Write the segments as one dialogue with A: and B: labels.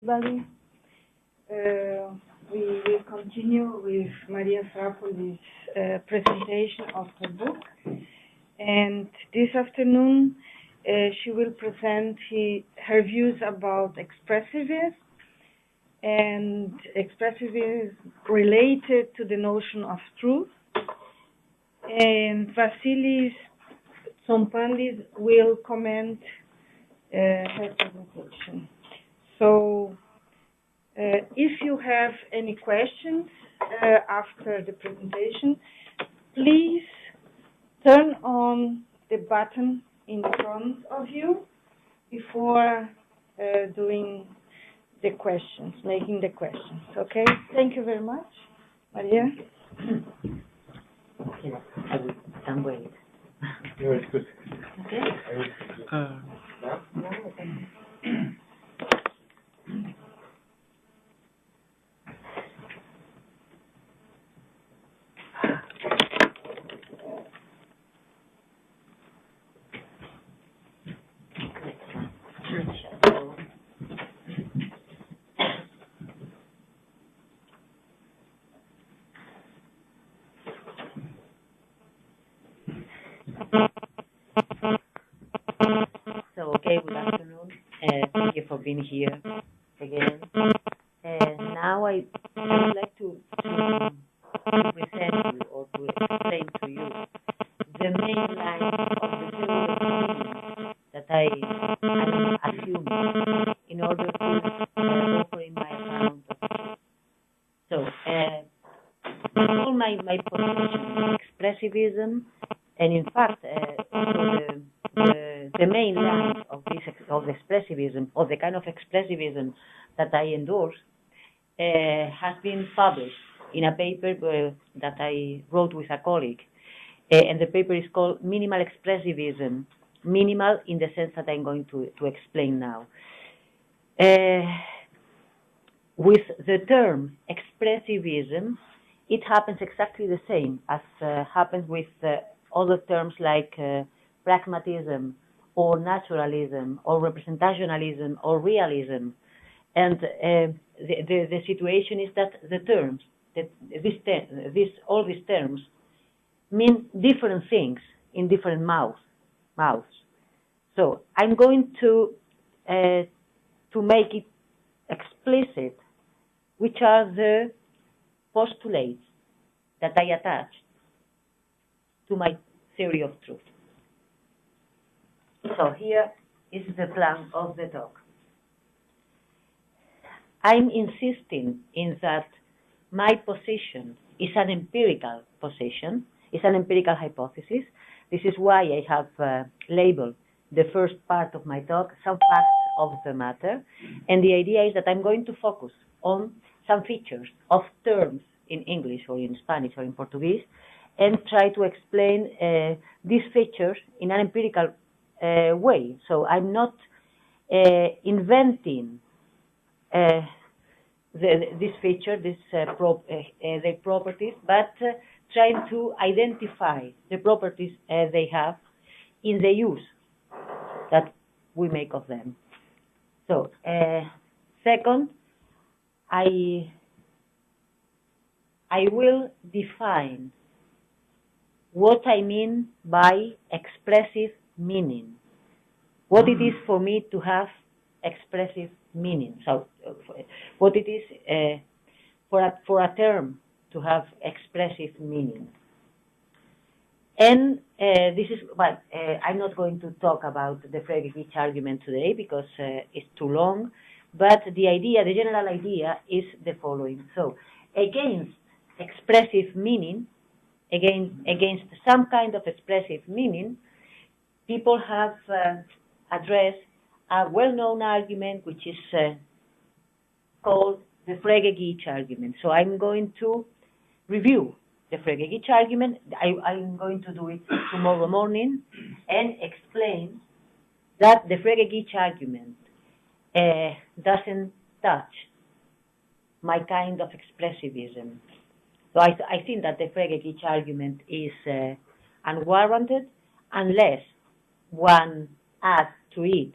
A: everybody. We will continue with María Frápolli's presentation of her book. And this afternoon, she will present her views about expressivism and expressivism related to the notion of truth. And Vasileios Tsompandis will comment her presentation. So, if you have any questions after the presentation, please turn on the button in front of you before doing the questions, making the questions. Okay? Thank you very much. Maria?
B: Okay, I will stand wait.
C: No, it's good.
B: Okay? So, okay, good afternoon. Thank you for being here again. Now I would like to present you or to explain to you the main line of the theory of meaning that I am assuming in order to offer in my account of it. So, all my position, expressivism, and in fact, the main line of this of expressivism, or the kind of expressivism that I endorse, has been published in a paper that I wrote with a colleague, and the paper is called Minimal Expressivism. Minimal in the sense that I'm going to explain now. With the term expressivism, it happens exactly the same as happens with other terms like pragmatism or naturalism or representationalism or realism. And the situation is that the terms, all these terms mean different things in different mouths. So I'm going to make it explicit which are the postulates that I attach to my theory of truth. So here is the plan of the talk. I'm insisting in that my position is an empirical position, it's an empirical hypothesis. This is why I have labeled the first part of my talk some facts of the matter, and the idea is that I'm going to focus on some features of terms in English or in Spanish or in Portuguese, and try to explain these features in an empirical way. So I'm not inventing this feature, their properties, but trying to identify the properties they have in the use that we make of them. So, second, I will define what I mean by expressive meaning, what it is for me to have expressive meaning. So, what it is for a term to have expressive meaning. And this is, well, I'm not going to talk about the Frege-Gitsch argument today because it's too long, but the idea, the general idea is the following. So, against expressive meaning, against some kind of expressive meaning, people have addressed a well-known argument which is called the Frege-Gitsch argument. So I'm going to review the Frege-Gitsch argument. I'm going to do it tomorrow morning and explain that the Frege-Gitsch argument doesn't touch my kind of expressivism. So I think that the Frege-Gitsch argument is unwarranted unless one adds to it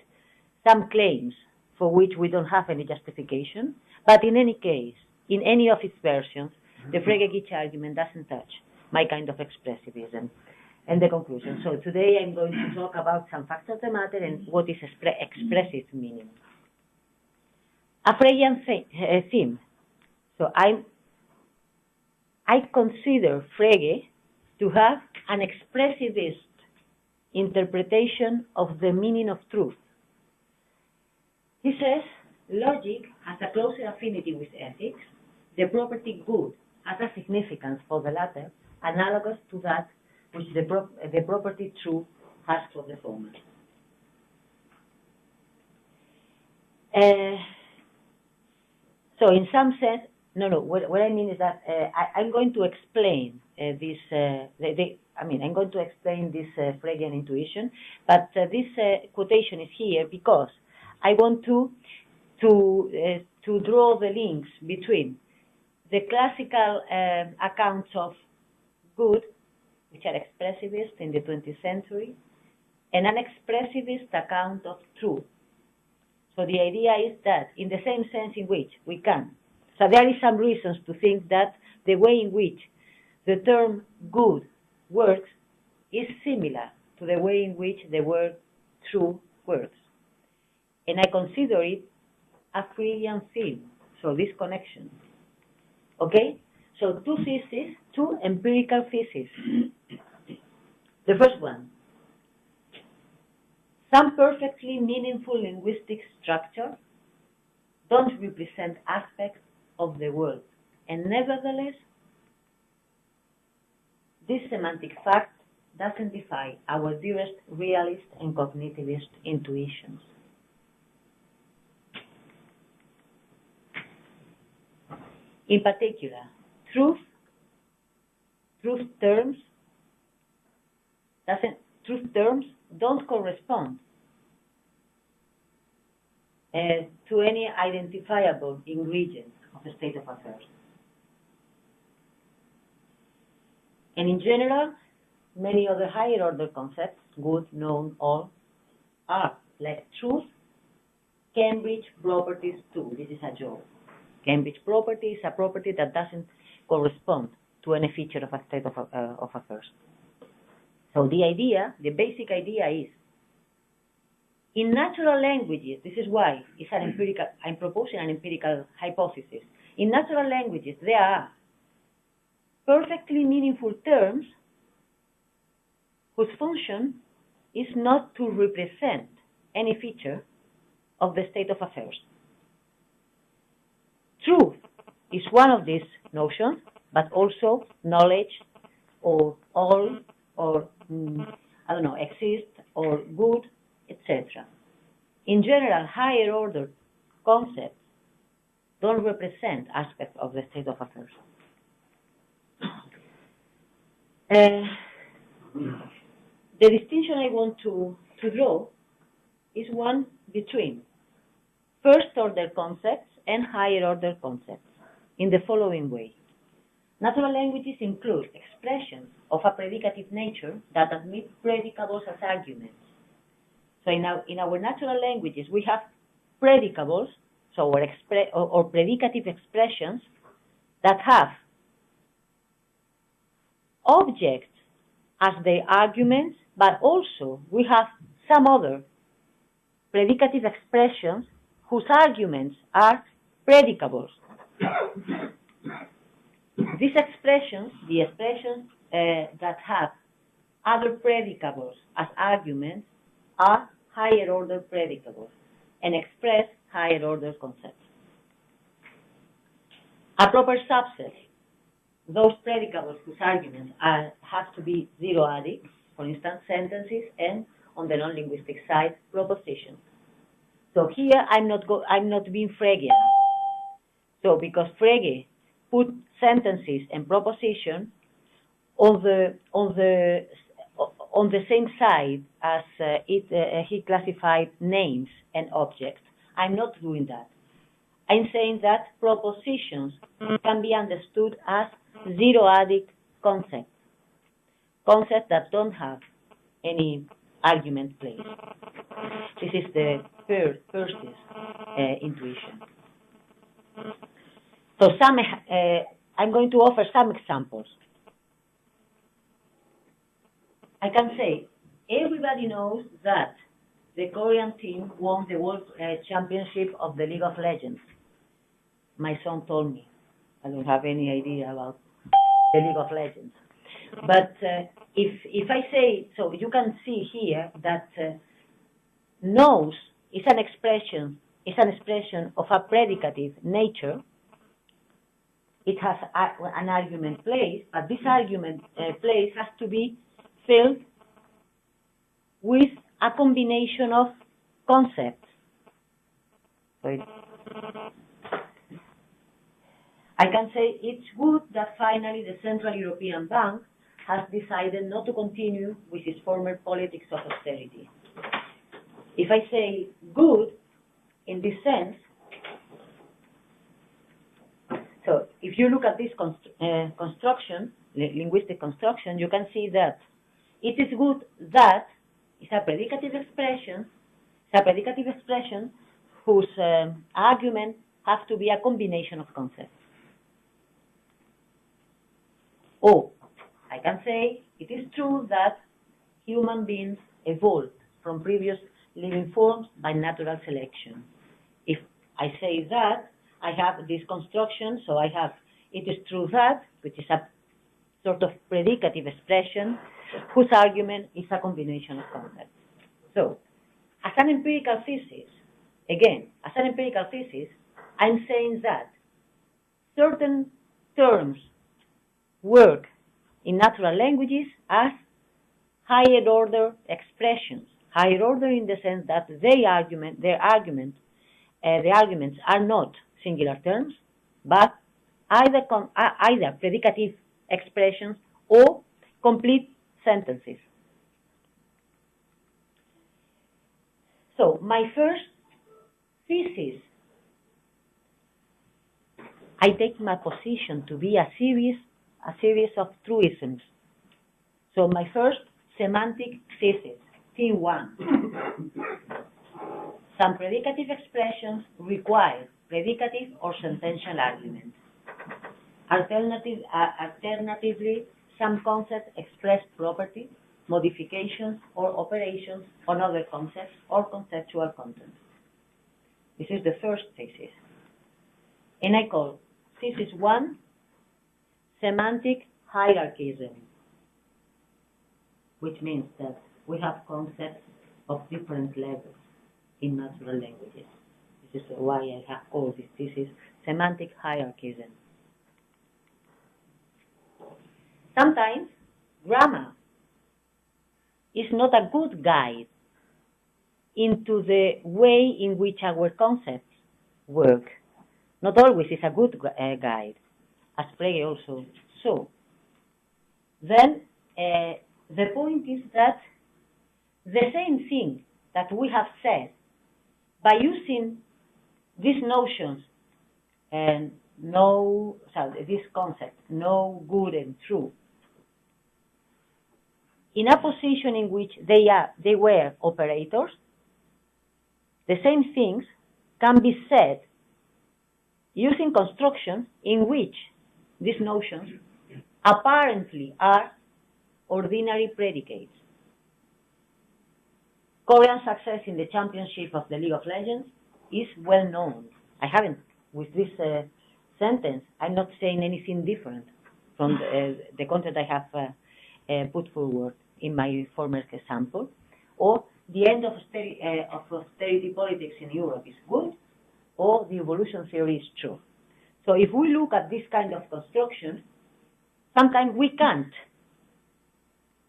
B: some claims for which we don't have any justification. But in any case, in any of its versions, the Frege-Gitsch argument doesn't touch my kind of expressivism. And the conclusion. So today I'm going to talk about some facts of the matter and what is expressive meaning. A Fregean theme. So I consider Frege to have an expressivist interpretation of the meaning of truth. He says logic has a closer affinity with ethics. The property good has a significance for the latter, analogous to that which the property true has for the former. So in some sense, what I mean is that I'm going to explain this, I'm going to explain this Fregean intuition, but this quotation is here because I want to draw the links between the classical accounts of good, which are expressivist in the 20th century, and an expressivist account of truth. So the idea is that in the same sense in which we can. So there is some reasons to think that the way in which the term good works is similar to the way in which the word true works. And I consider it a Fregean theme, so this connection. Okay? So two empirical theses. The first one, some perfectly meaningful linguistic structure don't represent aspects of the world, and nevertheless, this semantic fact doesn't defy our dearest realist and cognitivist intuitions. In particular, truth terms don't correspond to any identifiable ingredient of the state of affairs. And in general, many other higher order concepts, good, known, all, are, like truth, Cambridge properties too. This is a joke. Cambridge property is a property that doesn't correspond to any feature of a state of affairs. So the basic idea is, in natural languages, this is why it's an empirical, I'm proposing an empirical hypothesis. In natural languages, there are perfectly meaningful terms whose function is not to represent any feature of the state of affairs. Truth is one of these notions, but also knowledge, or all, or exist, or good, etc. In general, higher order concepts don't represent aspects of the state of affairs. The distinction I want to draw is one between first order concepts and higher order concepts in the following way. Natural languages include expressions of a predicative nature that admit predicables as arguments. So in our natural languages, we have predicables, so or predicative expressions that have objects as their arguments, but also we have some other predicative expressions whose arguments are predicables. These expressions, the expressions that have other predicables as arguments, are higher order predicables and express higher order concepts. A proper subset, those predicables whose arguments have to be zero-adic, for instance, sentences, and on the non-linguistic side, propositions. So here I'm not being Fregean. So because Frege put sentences and proposition on the same side as he classified names and objects, I'm not doing that. I'm saying that propositions can be understood as zero-adic concepts that don't have any argument placed. This is the first intuition. So I'm going to offer some examples. I can say everybody knows that the Korean team won the World Championship of the League of Legends. My son told me. I don't have any idea about the League of Legends. But if I say, so you can see here that knows is an expression of a predicative nature. It has an argument place, but this argument place has to be filled with a combination of concepts. So I can say it's good that finally the Central European Bank has decided not to continue with its former politics of austerity. If I say good in this sense, so if you look at this construction, linguistic construction, you can see that it is good that is a predicative expression. It's a predicative expression whose argument has to be a combination of concepts. Or I can say it is true that human beings evolved from previous living forms by natural selection. If I say that, I have this construction, so I have it is true that, which is a sort of predicative expression whose argument is a combination of concepts. So, as an empirical thesis, again, as an empirical thesis, I'm saying that certain terms work in natural languages as higher order expressions. Higher order in the sense that the arguments are not singular terms, but either predicative expressions or complete sentences. So my first thesis, I take my position to be a series of truisms. So my first semantic thesis, theme 1. Some predicative expressions require predicative or sentential arguments. Alternatively, some concepts express properties, modifications, or operations on other concepts or conceptual contents. This is the first thesis. And I call thesis 1 semantic hierarchism, which means that we have concepts of different levels in natural languages. This is why I have called this thesis semantic hierarchism. Sometimes grammar is not a good guide into the way in which our concepts work. Not always is a good guide, as Frege also saw. Then the point is that the same thing that we have said, by using these notions and this concept, no, good, and true, in a position in which they were operators, the same things can be said using constructions in which these notions apparently are ordinary predicates. Korean success in the championship of the League of Legends is well known. I haven't, with this sentence, I'm not saying anything different from the content I have put forward in my former example. Or the end of austerity politics in Europe is good, or the evolution theory is true. So if we look at this kind of construction, sometimes we can't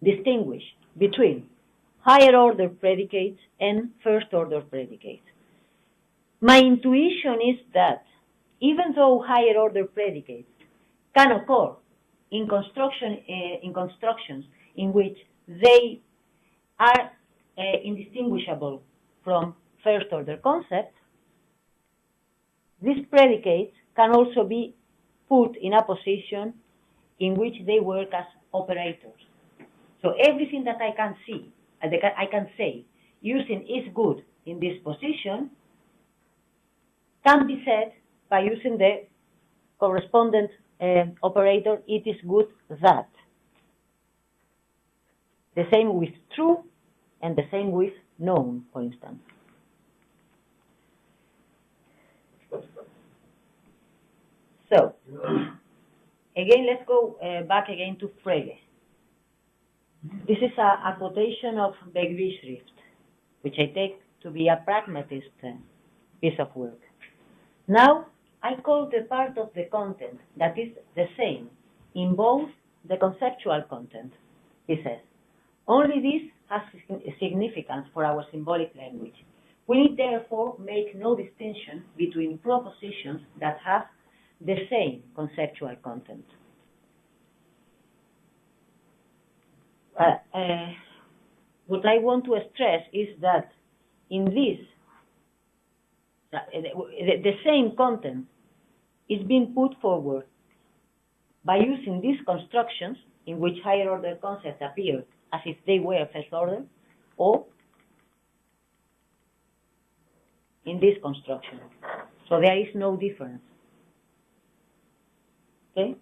B: distinguish between higher order predicates and first order predicates. My intuition is that even though higher order predicates can occur in constructions in which they are indistinguishable from first order concepts, these predicates can also be put in a position in which they work as operators. So everything that I can see, I can say, using is good in this position can be said by using the correspondent operator, it is good that. The same with true and the same with known, for instance. So, again, let's go back again to Frege. This is a quotation of Begriffsschrift, which I take to be a pragmatist piece of work. Now, I call the part of the content that is the same in both the conceptual content, he says. Only this has significance for our symbolic language. We need therefore make no distinction between propositions that have the same conceptual content. What I want to stress is that in this, the same content is being put forward by using these constructions in which higher order concepts appear as if they were first order, or in this construction. So there is no difference. Okay?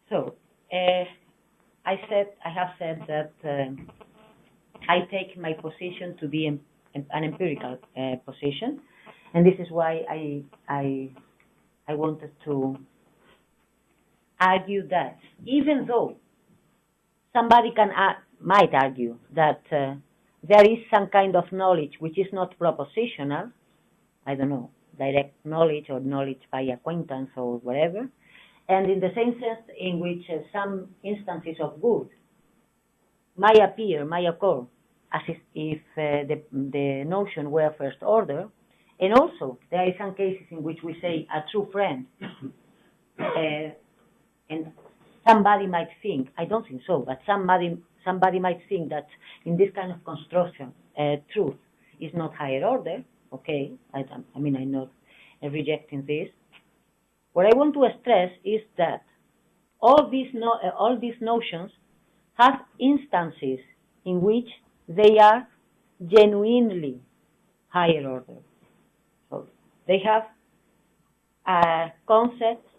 B: So, I have said that I take my position to be an empirical position, and this is why I wanted to argue that even though somebody might argue that there is some kind of knowledge which is not propositional, I don't know, direct knowledge or knowledge by acquaintance or whatever, and in the same sense in which some instances of good might occur as if the notion were first order, and also there are some cases in which we say a true friend, and somebody might think, I don't think so, but somebody might think that in this kind of construction, truth is not higher order. Okay, I mean, I'm not rejecting this. What I want to stress is that all these notions have instances in which they are genuinely higher order. So they have concepts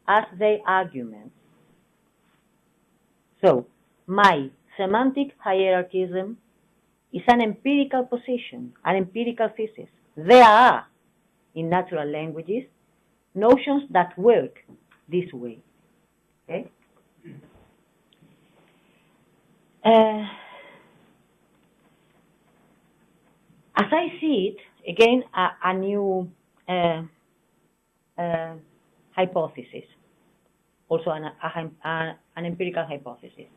B: as their arguments. So my semantic hierarchism is an empirical position, an empirical thesis. There are, in natural languages, notions that work this way. Okay? As I see it, again, a new hypothesis, also an empirical hypothesis.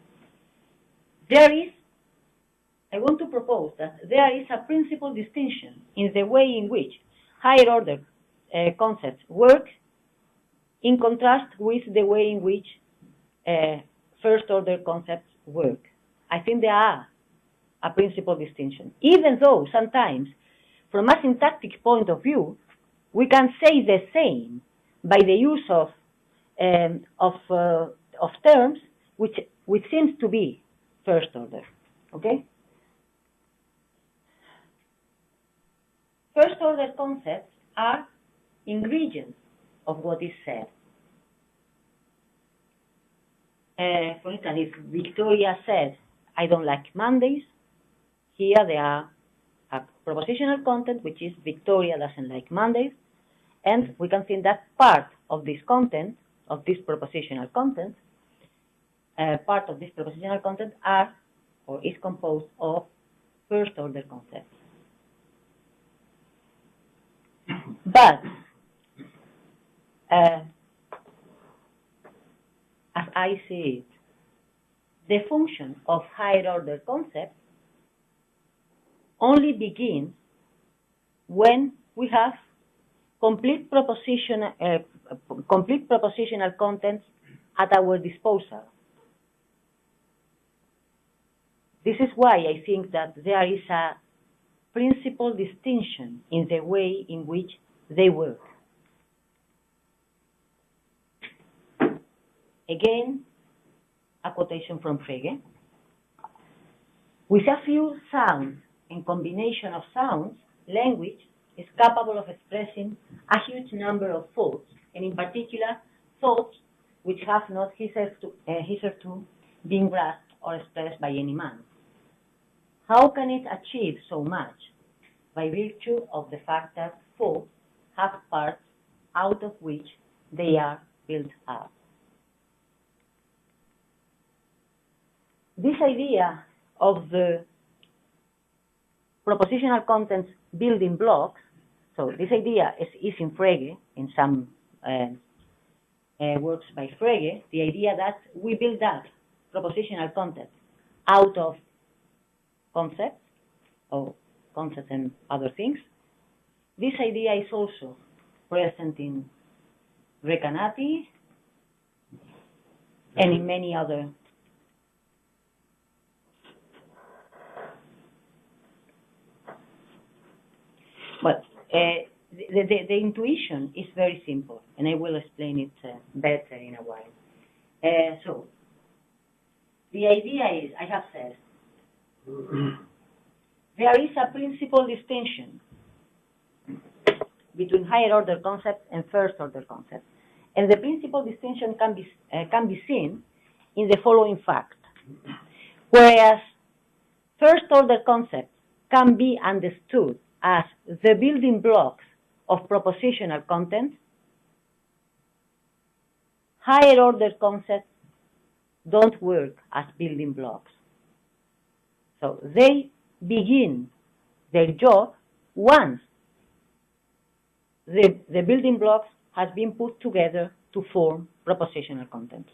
B: I want to propose that there is a principal distinction in the way in which higher order concepts work in contrast with the way in which first order concepts work. I think there are a principal distinction, even though sometimes from a syntactic point of view we can say the same by the use of terms which seems to be first order. Okay? First order concepts are ingredients of what is said. For instance, if Victoria said, I don't like Mondays, here there are a propositional content, which is Victoria doesn't like Mondays, and we can think that part of this content, of this propositional content, are or is composed of first order concepts. But as I see it, the function of higher order concepts only begins when we have complete propositional contents at our disposal. This is why I think that there is a principal distinction in the way in which they work. a quotation from Frege. With a few sounds and combination of sounds, language is capable of expressing a huge number of thoughts, and in particular, thoughts which have not hitherto been grasped or expressed by any man. How can it achieve so much? By virtue of the fact that thoughts have parts out of which they are built up. This idea of the propositional contents building blocks, so this idea is in Frege, in some works by Frege, the idea that we build up propositional content out of concepts, or concepts and other things. This idea is also present in Recanati and in many other but the intuition is very simple, and I will explain it better in a while. So, the idea is, I have said, there is a principal distinction between higher order concepts and first order concepts. And the principal distinction can be seen in the following fact. Whereas first order concepts can be understood as the building blocks of propositional content, higher order concepts don't work as building blocks. So they begin their job once the building blocks has been put together to form propositional content.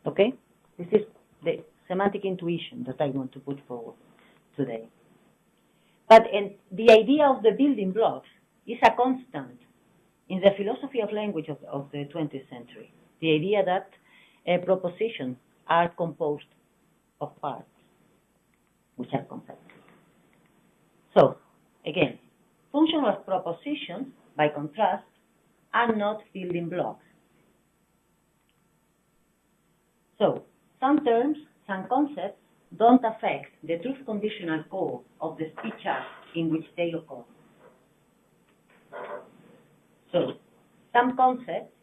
B: Okay? This is the semantic intuition that I want to put forward today. But the idea of the building blocks is a constant in the philosophy of language of the 20th century. The idea that propositions are composed of parts, which are concepts. So, again, functional propositions, by contrast, are not building blocks. So, some terms, some concepts, don't affect the truth conditional core of the speech act in which they occur. So, some concepts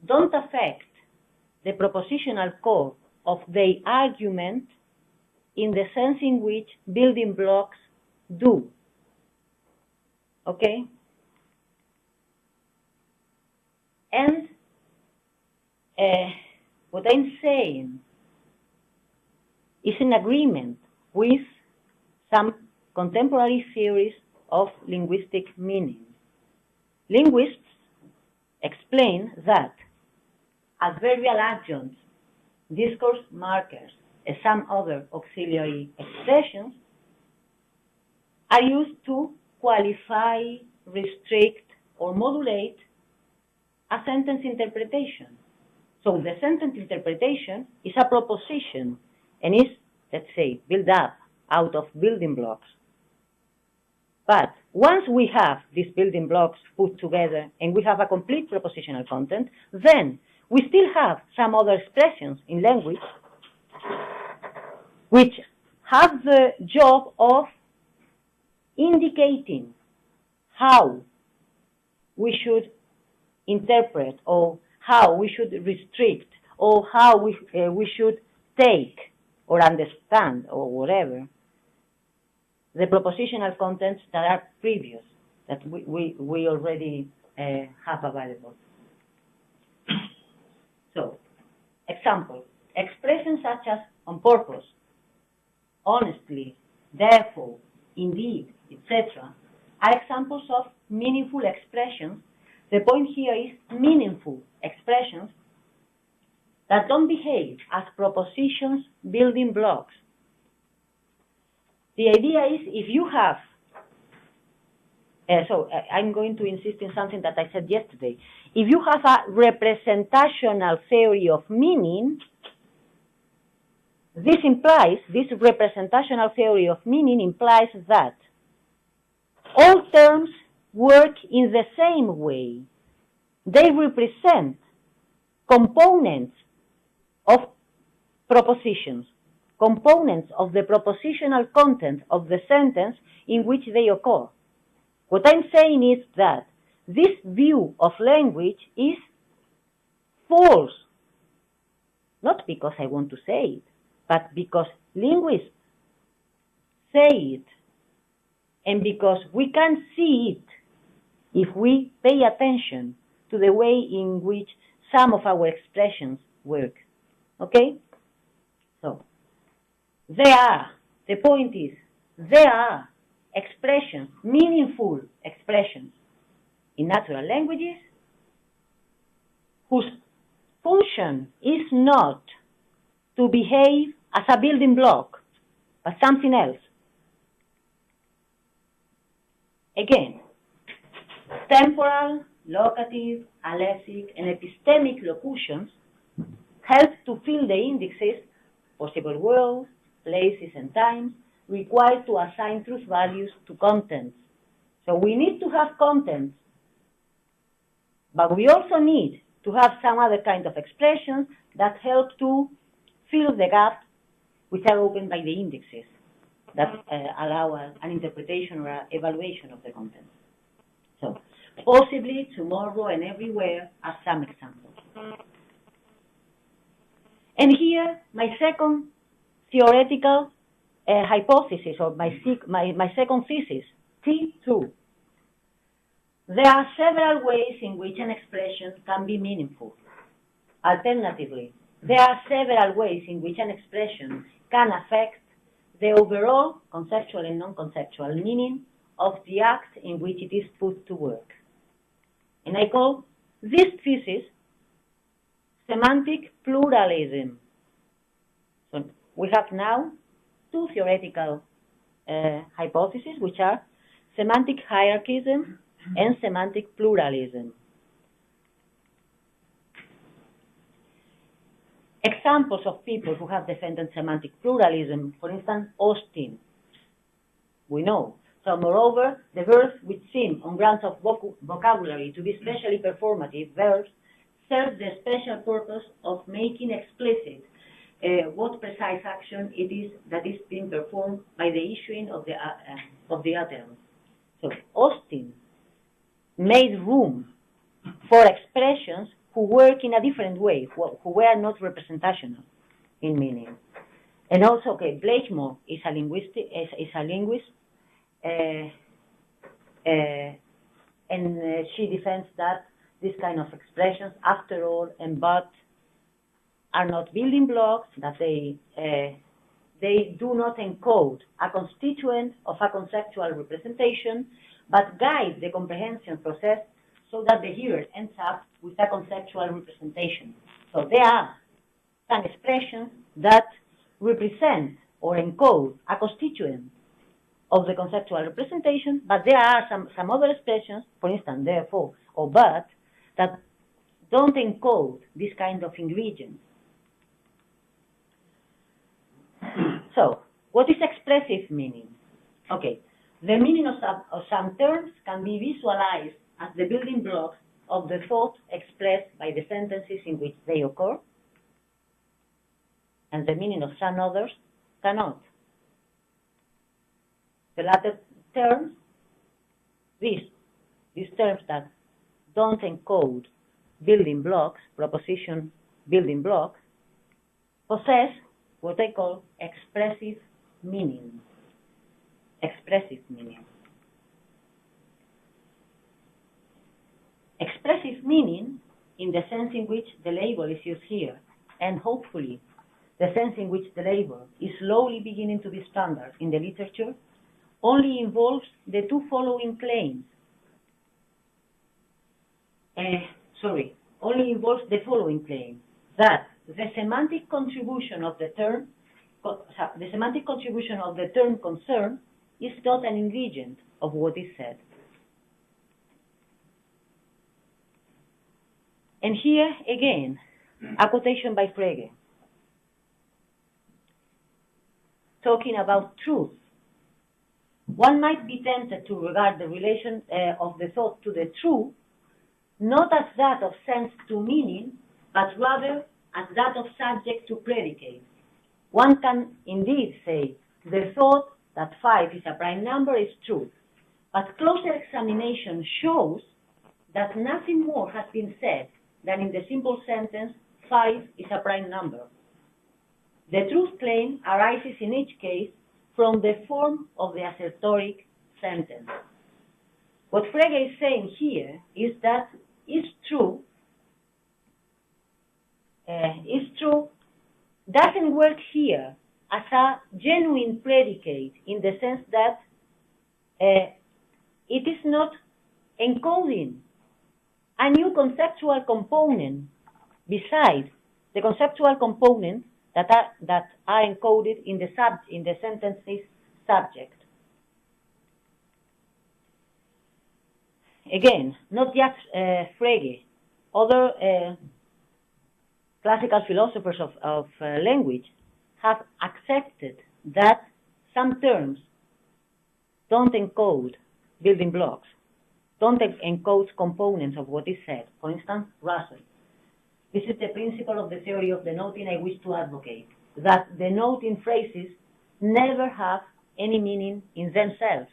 B: don't affect the propositional core of the argument in the sense in which building blocks do. Okay? And what I'm saying is in agreement with some contemporary theories of linguistic meaning. Linguists explain that adverbial adjuncts, discourse markers, and some other auxiliary expressions are used to qualify, restrict, or modulate a sentence interpretation. So the sentence interpretation is a proposition and is, let's say, built up out of building blocks. But once we have these building blocks put together and we have a complete propositional content, then we still have some other expressions in language which have the job of indicating how we should interpret, or how we should restrict, or how we should take or understand, or whatever, the propositional contents that are previous, that we already have available. So, example, expressions such as on purpose, honestly, therefore, indeed, etc., are examples of meaningful expressions. The point here is meaningful expressions that don't behave as propositions building blocks. The idea is if you have, I'm going to insist in something that I said yesterday. If you have a representational theory of meaning, this representational theory of meaning implies that all terms work in the same way. They represent components of propositions, components of the propositional content of the sentence in which they occur. What I'm saying is that this view of language is false, not because I want to say it, but because linguists say it, and because we can see it if we pay attention to the way in which some of our expressions work. Okay? So, the point is, there are expressions, meaningful expressions in natural languages whose function is not to behave as a building block, but something else. Again, temporal, locative, alexic, and epistemic locutions help to fill the indexes, possible words, places, and times required to assign truth values to contents. So we need to have contents, but we also need to have some other kind of expressions that help to fill the gaps which are opened by the indexes that allow an interpretation or an evaluation of the content. So, possibly, tomorrow, and everywhere are some examples. And here, my second theoretical hypothesis, or my second thesis, T2. There are several ways in which an expression can be meaningful. Alternatively, there are several ways in which an expression can affect the overall conceptual and non-conceptual meaning of the act in which it is put to work. And I call this thesis semantic pluralism. So we have now two theoretical hypotheses, which are semantic hierarchism and semantic pluralism. Examples of people who have defended semantic pluralism, for instance, Austin, we know. So moreover, the verbs which seem on grounds of vocabulary to be specially performative verbs serve the special purpose of making explicit what precise action it is that is being performed by the issuing of the utterance. So Austin made room for expressions who work in a different way, who were not representational in meaning. And also, okay, Blakemore is a linguist, and she defends that these kind of expressions, after all, and but, are not building blocks, that they do not encode a constituent of a conceptual representation, but guide the comprehension process so that the hearer ends up with a conceptual representation. So there are some expressions that represent or encode a constituent of the conceptual representation, but there are some other expressions, for instance, therefore, or but, that don't encode this kind of ingredients. So, what is expressive meaning? Okay, the meaning of some terms can be visualized as the building blocks of the thought expressed by the sentences in which they occur, and the meaning of some others cannot. The latter terms, these terms that don't encode building blocks, proposition building blocks, possess what I call expressive meaning. Expressive meaning. Expressive meaning, in the sense in which the label is used here, and hopefully the sense in which the label is slowly beginning to be standard in the literature, only involves the two following claims. Only involves the following claim, that the semantic contribution of the term, concerned is not an ingredient of what is said. And here, again, a quotation by Frege, talking about truth. One might be tempted to regard the relation of the thought to the true not as that of sense to meaning, but rather as that of subject to predicate. one can indeed say the thought that 5 is a prime number is true, but closer examination shows that nothing more has been said than in the simple sentence, 5 is a prime number. The truth claim arises in each case from the form of the assertoric sentence. What Frege is saying here is that is true doesn't work here as a genuine predicate in the sense that it is not encoding a new conceptual component besides the conceptual components that are encoded in the sentence's subject. Again, not just Frege, other classical philosophers of language have accepted that some terms don't encode building blocks, don't encode components of what is said. For instance, Russell. This is the principle of the theory of denoting I wish to advocate, that denoting phrases never have any meaning in themselves.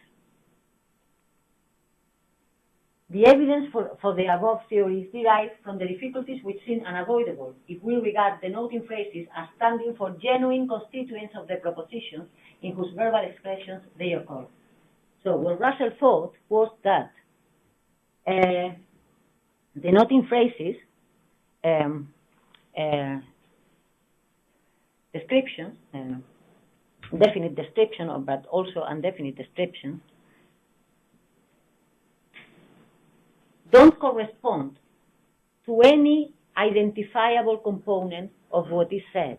B: The evidence for the above theory is derived from the difficulties which seem unavoidable if we regard denoting phrases as standing for genuine constituents of the propositions in whose verbal expressions they occur. So what Russell thought was that denoting phrases, descriptions, definite description, but also indefinite description, don't correspond to any identifiable component of what is said.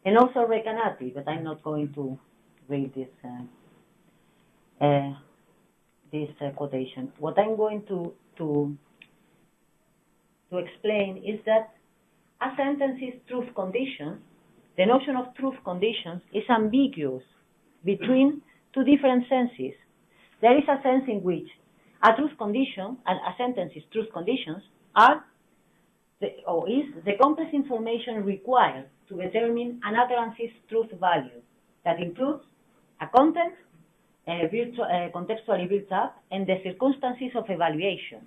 B: And also Recanati, but I'm not going to read this quotation. What I'm going to explain is that a sentence's truth conditions, the notion of truth conditions is ambiguous between two different senses. There is a sense in which a truth condition and a sentence's truth conditions is the complex information required to determine an utterance's truth value that includes a content contextually built up and the circumstances of evaluation,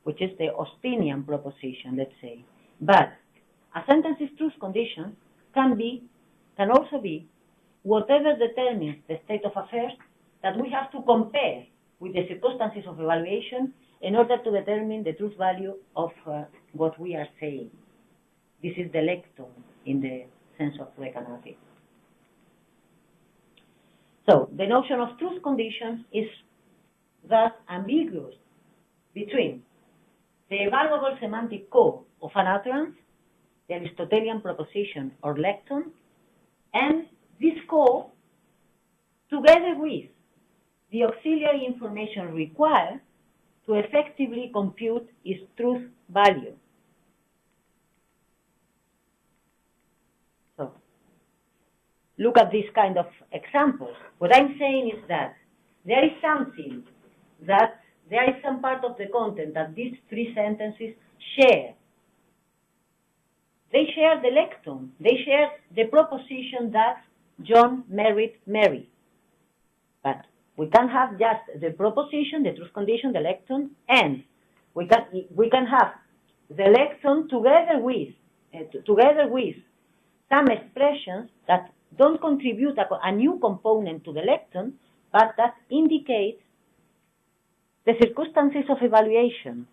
B: which is the Austinian proposition, let's say. But a sentence's truth condition can also be whatever determines the state of affairs that we have to compare with the circumstances of evaluation in order to determine the truth value of what we are saying. This is the lecton in the sense of Recanati. So the notion of truth conditions is thus ambiguous between the evaluable semantic core of an utterance, the Aristotelian proposition or lecton, and this core together with the auxiliary information required to effectively compute its truth value. So, look at this kind of examples. What I'm saying is that there is something that there is some part of the content that these three sentences share. They share the lecton. They share the proposition that John married Mary. But we can have just the proposition, the truth condition, the lecton, and we can have the lecton together with some expressions that don't contribute a new component to the lecton, but that indicate the circumstances of evaluation.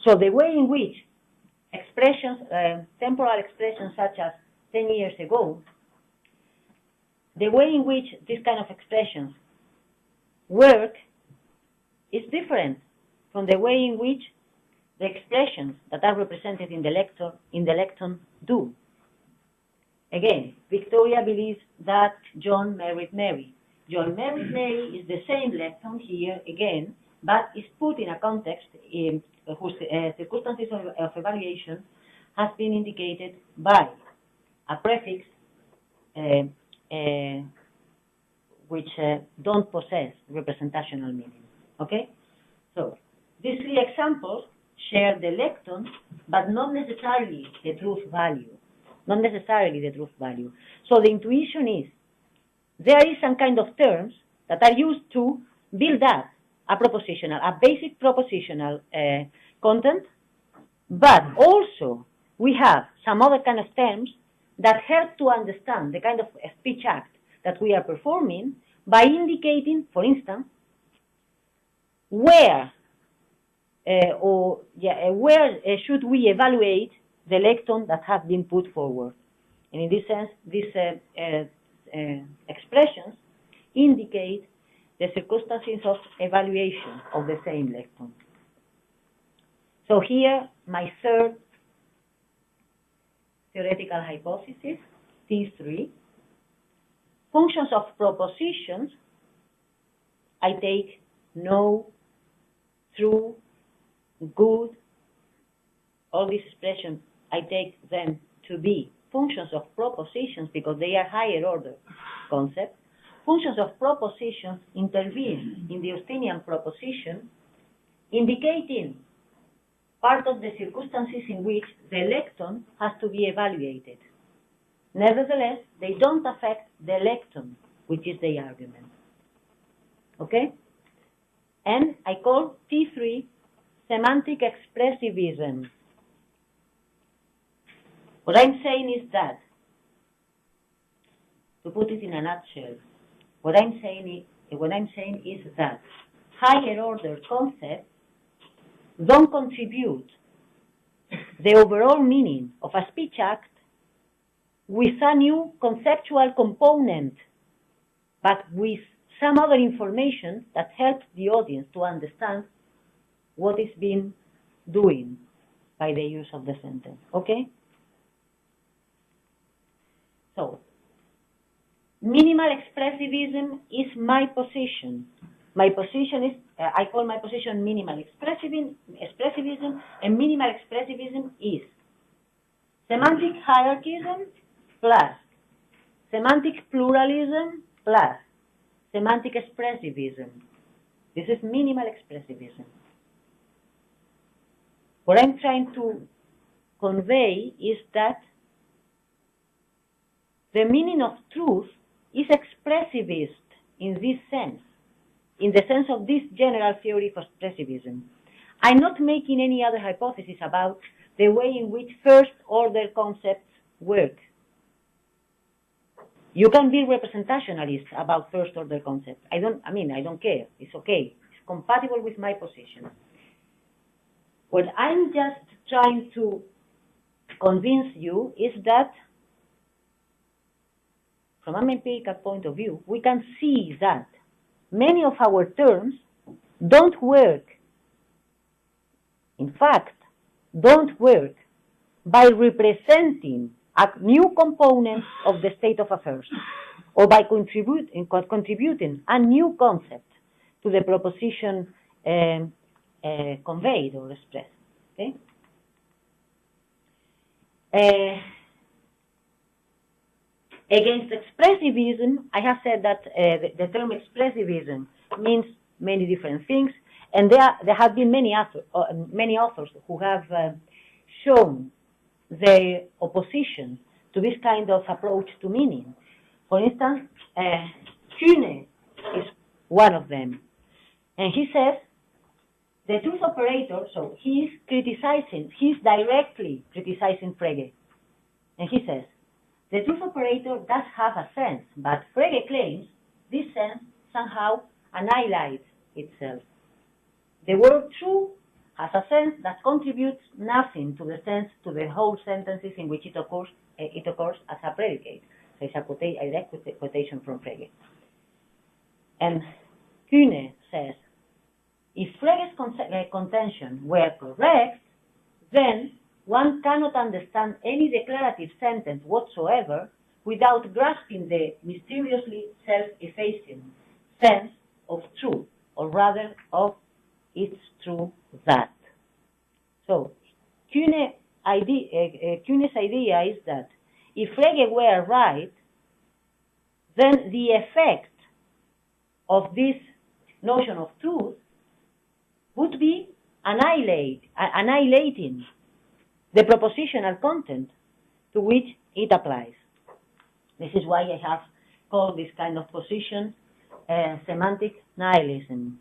B: So the way in which expressions, temporal expressions such as 10 years ago, the way in which these kind of expressions work is different from the way in which the expressions that are represented in the lecton do. Again, Victoria believes that John married Mary. John married Mary is the same lecton here again, but is put in a context in whose circumstances of evaluation has been indicated by a prefix which don't possess representational meaning. Okay? So, these three examples share the lecton, but not necessarily the truth value. not necessarily the truth value. So the intuition is there is some kind of terms that are used to build up a basic propositional content, but also we have some other kind of terms that help to understand the kind of speech act that we are performing by indicating, for instance, where should we evaluate the lecton that has been put forward. And in this sense, these expressions indicate the circumstances of evaluation of the same lecton. So here, my third theoretical hypothesis, T3. Functions of propositions, I take no, true, good, all these expressions, I take them to be functions of propositions because they are higher order concepts. Functions of propositions intervene in the Austinian proposition, indicating part of the circumstances in which the lecton has to be evaluated. Nevertheless, they don't affect the lecton, which is the argument. Okay? And I call T3 semantic expressivism. What I'm saying is that, to put it in a nutshell, what I'm saying is that higher order concepts don't contribute the overall meaning of a speech act with a new conceptual component, but with some other information that helps the audience to understand what is being doing by the use of the sentence. Okay? So, minimal expressivism is my position. My position is, I call my position minimal expressivism, and minimal expressivism is semantic hierarchism plus semantic pluralism plus semantic expressivism. This is minimal expressivism. What I'm trying to convey is that the meaning of truth is expressivist in this sense, in the sense of this general theory of expressivism. I'm not making any other hypothesis about the way in which first-order concepts work. You can be representationalist about first-order concepts. I don't care. It's okay. It's compatible with my position. What I'm just trying to convince you is that, from an empirical point of view, we can see that many of our terms don't work. In fact, don't work by representing a new component of the state of affairs, or by contributing a new concept to the proposition conveyed or expressed. Okay? Against expressivism, I have said that the term expressivism means many different things, and there have been many authors who have shown their opposition to this kind of approach to meaning. For instance, Kühne is one of them, and he says the truth operator. So he's directly criticizing Frege, and he says the truth operator does have a sense, but Frege claims this sense somehow annihilates itself. The word true has a sense that contributes nothing to the sense, to the whole sentences in which it occurs as a predicate. So it's a direct quotation from Frege. And Kühne says, if Frege's contention were correct, then one cannot understand any declarative sentence whatsoever without grasping the mysteriously self-effacing sense of true, or rather of it's true that. So, Kühne's idea is that if Frege were right, then the effect of this notion of truth would be annihilating the propositional content, to which it applies. This is why I have called this kind of position semantic nihilism.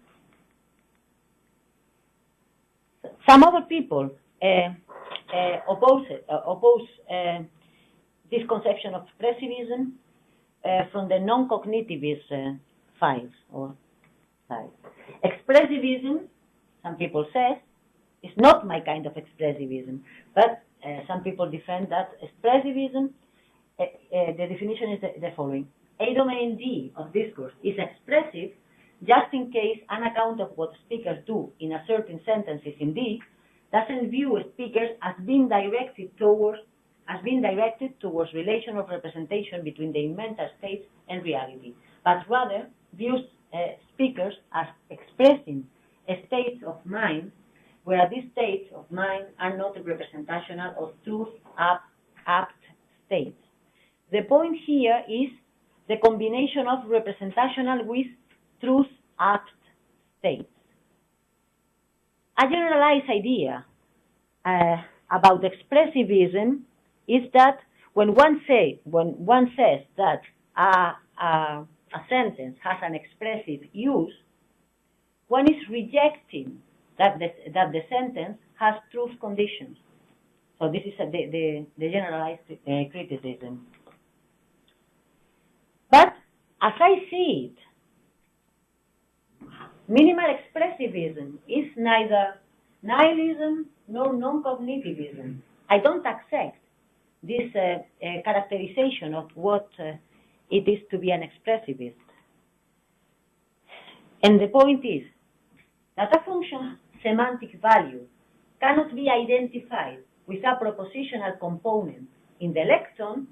B: Some other people oppose this conception of expressivism from the non-cognitivist files or side. Expressivism, some people say, is not my kind of expressivism, but some people defend that expressivism, the definition is the following. A domain D of discourse is expressive just in case an account of what speakers do in a certain sentences in D doesn't view speakers as being directed towards relation of representation between the mental states and reality, but rather views speakers as expressing states of mind, where these states of mind are not representational or truth-apt states. The point here is the combination of representational with truth-apt states. A generalized idea about expressivism is that when one says that a sentence has an expressive use, one is rejecting that the sentence has truth conditions. So this is the generalized criticism. But as I see it, minimal expressivism is neither nihilism nor non-cognitivism. I don't accept this characterization of what it is to be an expressivist. And the point is that a function's semantic value cannot be identified with a propositional component in the lexicon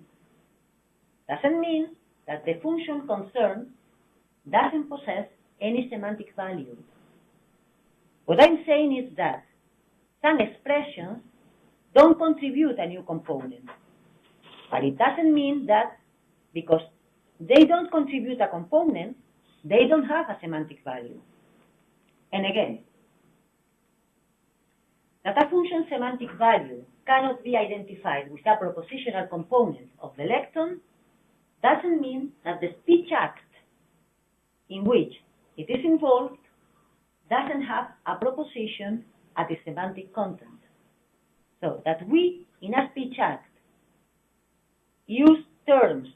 B: doesn't mean that the function concerned doesn't possess any semantic value. What I'm saying is that some expressions don't contribute a new component, but it doesn't mean that because they don't contribute a component, they don't have a semantic value. And again, that a function's semantic value cannot be identified with a propositional component of the lexicon doesn't mean that the speech act in which it is involved doesn't have a proposition at the semantic content. So that we, in a speech act, use terms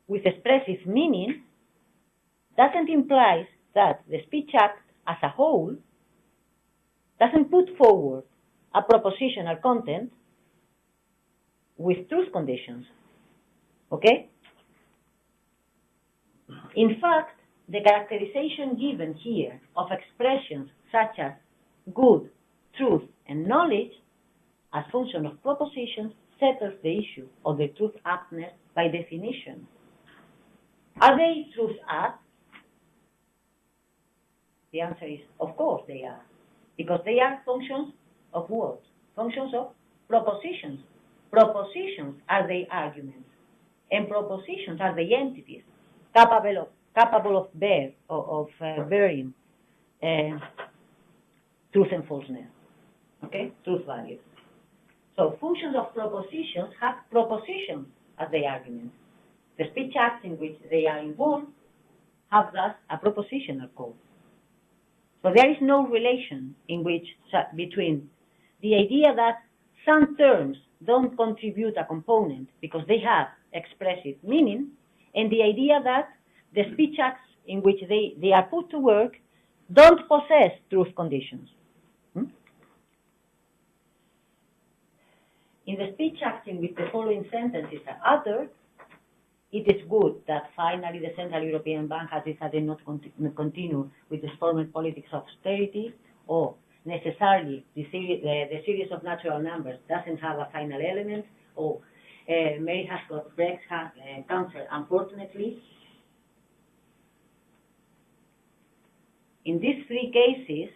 B: with expressive meaning doesn't imply that the speech act as a whole doesn't put forward a propositional content with truth conditions. Okay? In fact, the characterization given here of expressions such as good, truth, and knowledge as function of propositions settles the issue of the truth aptness by definition. Are they truth apt? The answer is, of course they are, because they are functions of what? Functions of propositions. Propositions are the arguments, and propositions are the entities capable of bearing truth and falseness, okay? Truth values. So functions of propositions have propositions as the arguments. The speech acts in which they are involved have thus a propositional code. So there is no relation between the idea that some terms don't contribute a component because they have expressive meaning, and the idea that the speech acts in which they are put to work don't possess truth conditions. In the speech acts in which the following sentences are uttered, it is good that finally the Central European Bank has decided not to continue with its former politics of austerity, or necessarily the series of natural numbers doesn't have a final element, or Mary has got breast cancer, unfortunately. In these three cases,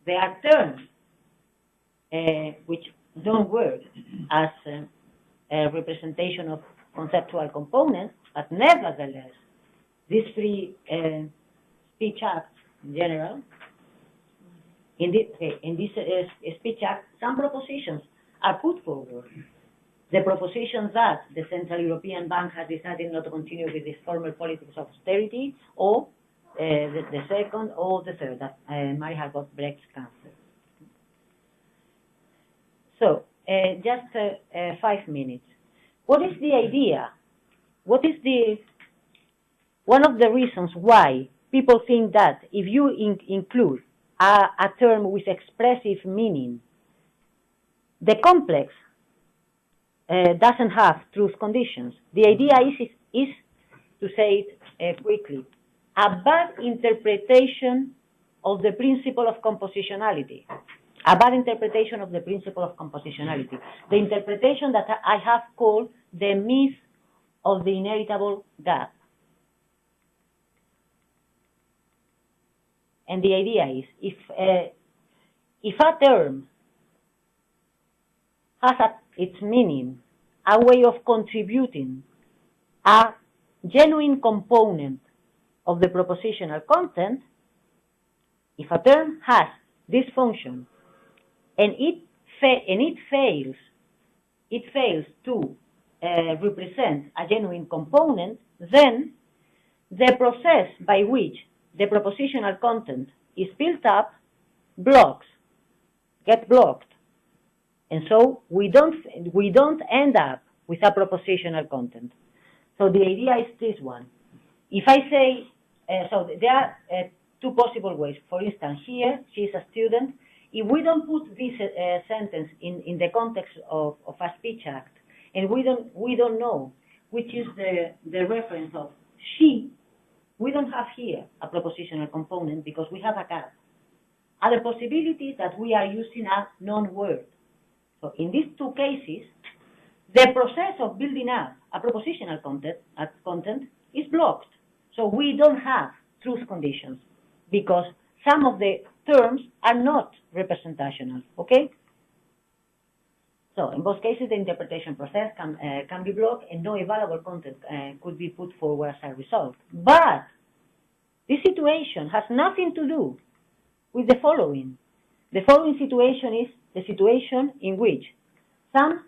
B: there are terms which don't work as a representation of conceptual components, but nevertheless, these three speech acts in general, in this speech act, some propositions are put forward. the proposition that the Central European Bank has decided not to continue with its former politics of austerity, or the second, or the third, that Mary has got breast cancer. So, just 5 minutes. What is the idea? What is one of the reasons why people think that if you include a term with expressive meaning, the complex doesn't have truth conditions? The idea is to say it quickly, a bad interpretation of the principle of compositionality. A bad interpretation of the principle of compositionality. The interpretation that I have called the myth of the inheritable gap. And the idea is, if a term has its meaning, a way of contributing a genuine component of the propositional content, if a term has this function and it fails to represent a genuine component, then the process by which the propositional content is built up gets blocked. And so we don't end up with a propositional content. So the idea is this one. If I say, so there are two possible ways. For instance, here, she's a student. If we don't put this sentence in the context of a speech act, and we don't know which is the reference of she, we don't have here a propositional component because we have a gap. Other possibilities that we are using a non-word. So in these two cases, the process of building up a propositional content is blocked. So we don't have truth conditions because some of the terms are not representational, okay? So in both cases, the interpretation process can be blocked and no evaluable content could be put forward as a result. But this situation has nothing to do with the following. The following situation is the situation in which some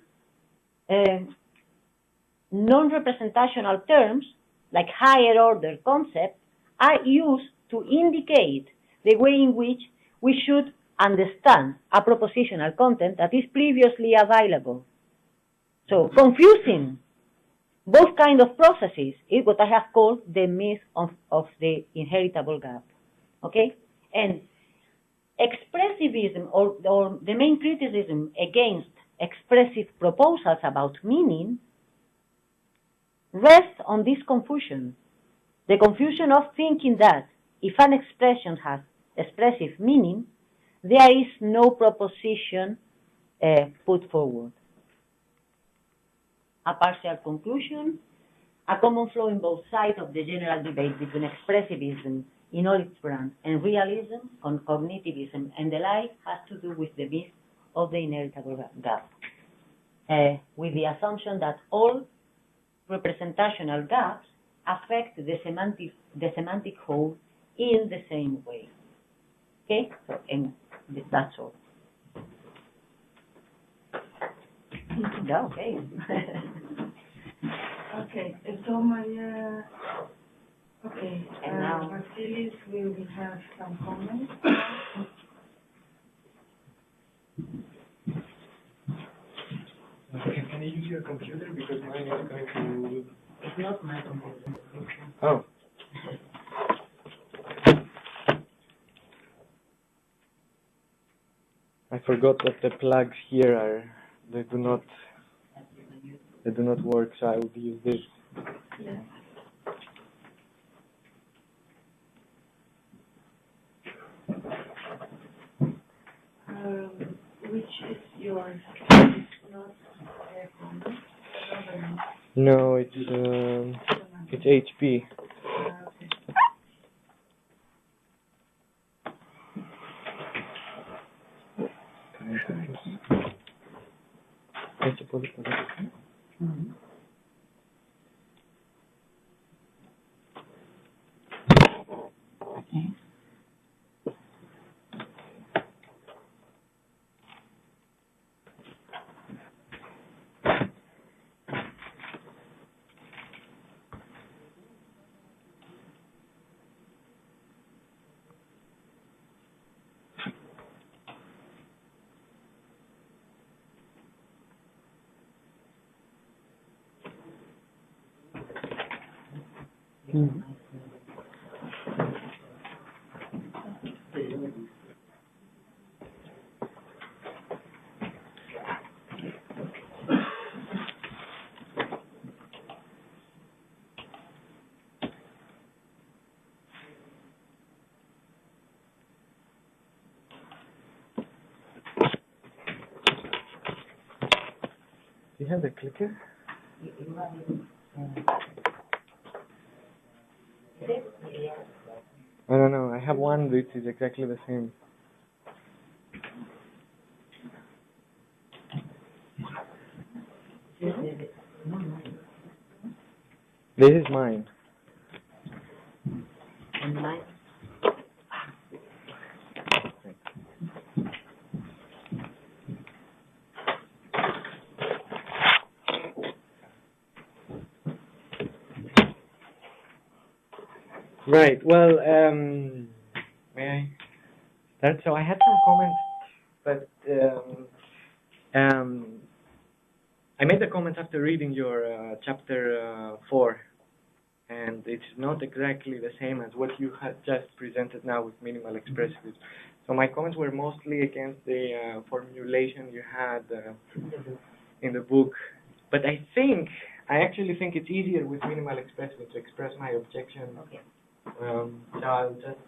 B: non-representational terms, like higher order concepts, are used to indicate the way in which we should understand a propositional content that is previously available. So confusing both kinds of processes is what I have called the myth of the inheritable gap. Okay? And expressivism, or the main criticism against expressive proposals about meaning, rests on this confusion. The confusion of thinking that if an expression has expressive meaning, there is no proposition put forward. A partial conclusion, a common flaw in both sides of the general debate between expressivism in all its brands and realism, cognitivism, and the like has to do with the myth of the inheritable gap, with the assumption that all representational gaps affect the semantic whole in the same way. Okay, so and that's all. Yeah, okay.
A: Okay, so Maria, okay,
B: And now
A: Vasileios will have some comments.
C: Can you use your computer because mine is going to...
B: it's not my computer.
C: Oh. I forgot that the plugs here are, they do not work, so I will use this.
A: Yes. Which is yours? It's not Apple,
C: No, it's HP.
A: Okay.
C: Do you have the clicker? I don't know. I have one which is exactly the same. This is mine.
B: And mine?
C: Right. Well, may I start? So I had some comments, but I made the comments after reading your chapter 4, and it's not exactly the same as what you had just presented now with minimal expressivism. So my comments were mostly against the formulation you had in the book, but I actually think it's easier with minimal expressivism to express my objection.
B: Okay.
C: So I'll just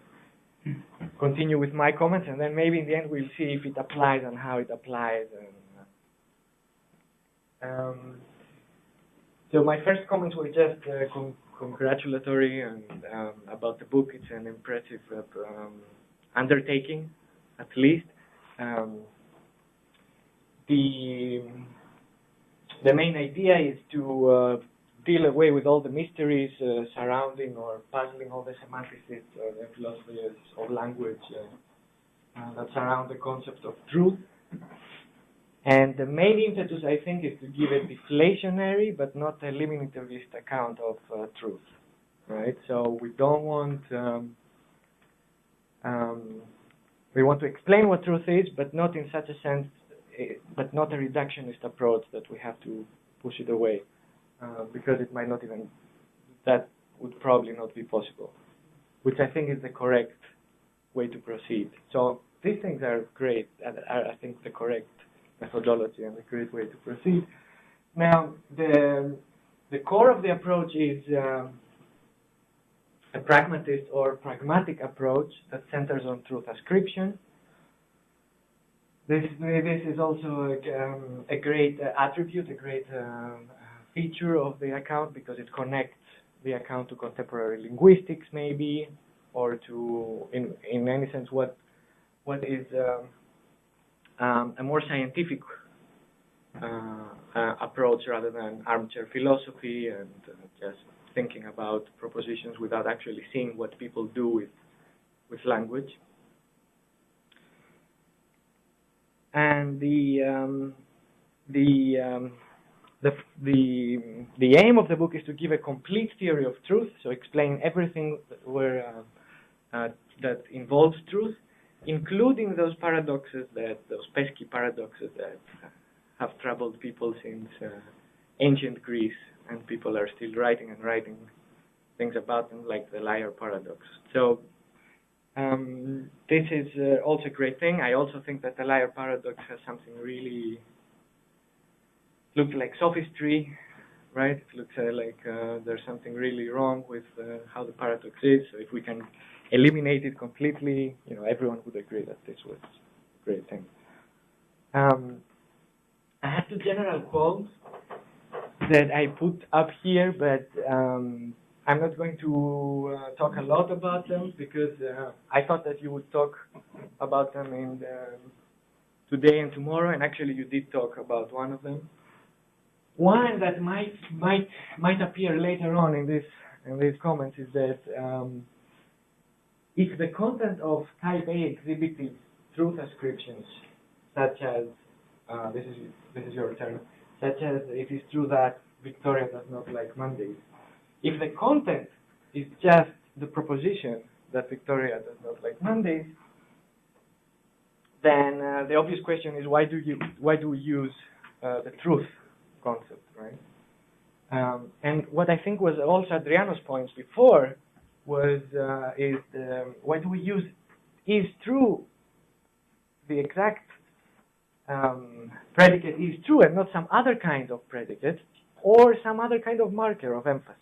C: continue with my comments, and then maybe in the end we'll see if it applies and how it applies. So my first comments were just congratulatory and about the book. It's an impressive undertaking, at least. The main idea is to deal away with all the mysteries surrounding or puzzling all the semanticists or the philosophers of language that surround the concept of truth. And the main impetus, I think, is to give a deflationary but not eliminativist account of truth, right? So we don't want, we want to explain what truth is, but not in such a sense, but not a reductionist approach that we have to push it away. Because it might not even, that would probably not be possible, which I think is the correct way to proceed. So these things are great, and are, I think, the correct methodology and a great way to proceed. Now, the core of the approach is a pragmatist or pragmatic approach that centers on truth ascription. This is also a great attribute, a great feature of the account, because it connects the account to contemporary linguistics, maybe, or to, in any sense, what is a more scientific approach rather than armchair philosophy and just thinking about propositions without actually seeing what people do with language. And the aim of the book is to give a complete theory of truth, so explain everything that involves truth, including those paradoxes, those pesky paradoxes that have troubled people since ancient Greece, and people are still writing things about them, like the liar paradox. So this is also a great thing. I also think that the liar paradox has something really, looks like sophistry, right? It looks like there's something really wrong with how the paradox is. So if we can eliminate it completely, everyone would agree that this was a great thing. I have two general quotes that I put up here, but I'm not going to talk a lot about them, because I thought that you would talk about them in today and tomorrow, and actually you did talk about one of them. One that might appear later on in these comments is that if the content of type A exhibited truth ascriptions, such as this is your term, such as it is true that Victoria does not like Mondays. If the content is just the proposition that Victoria does not like Mondays, then the obvious question is why do we use the truth concept, right? And what I think was also Adriano's points before was why do we use is true, the exact predicate is true and not some other kind of predicate or some other kind of marker of emphasis.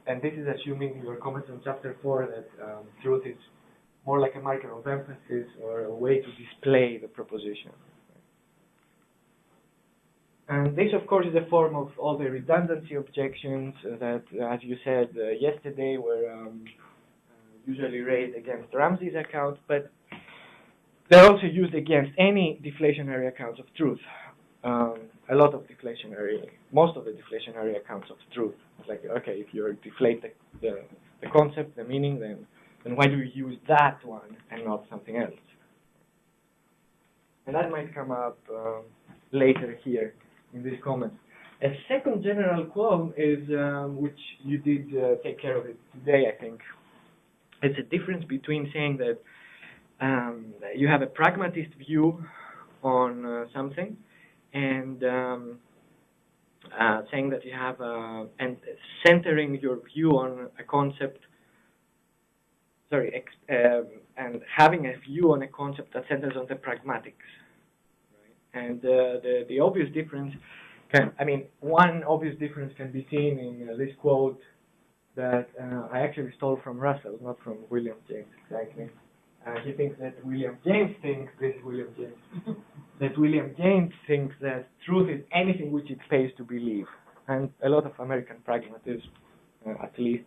C: And this is assuming your comments on chapter 4 that truth is more like a marker of emphasis or a way to display the proposition. And this, of course, is a form of all the redundancy objections that, as you said yesterday, were usually raised against Ramsey's account, but they're also used against any deflationary accounts of truth. A lot of most of the deflationary accounts of truth. It's like, okay, if you deflate the concept, the meaning, then why do you use that one and not something else? And that might come up later here in these comments. A second general qualm is, which you did take care of it today, I think. It's a difference between saying that you have a pragmatist view on something and saying that you have and centering your view on a concept, and having a view on a concept that centers on the pragmatics. Right? And the obvious difference one obvious difference can be seen in this quote that I actually stole from Russell, not from William James exactly. He thinks that William James thinks, this is William James, that William James thinks that truth is anything which it pays to believe. And a lot of American pragmatism, at least,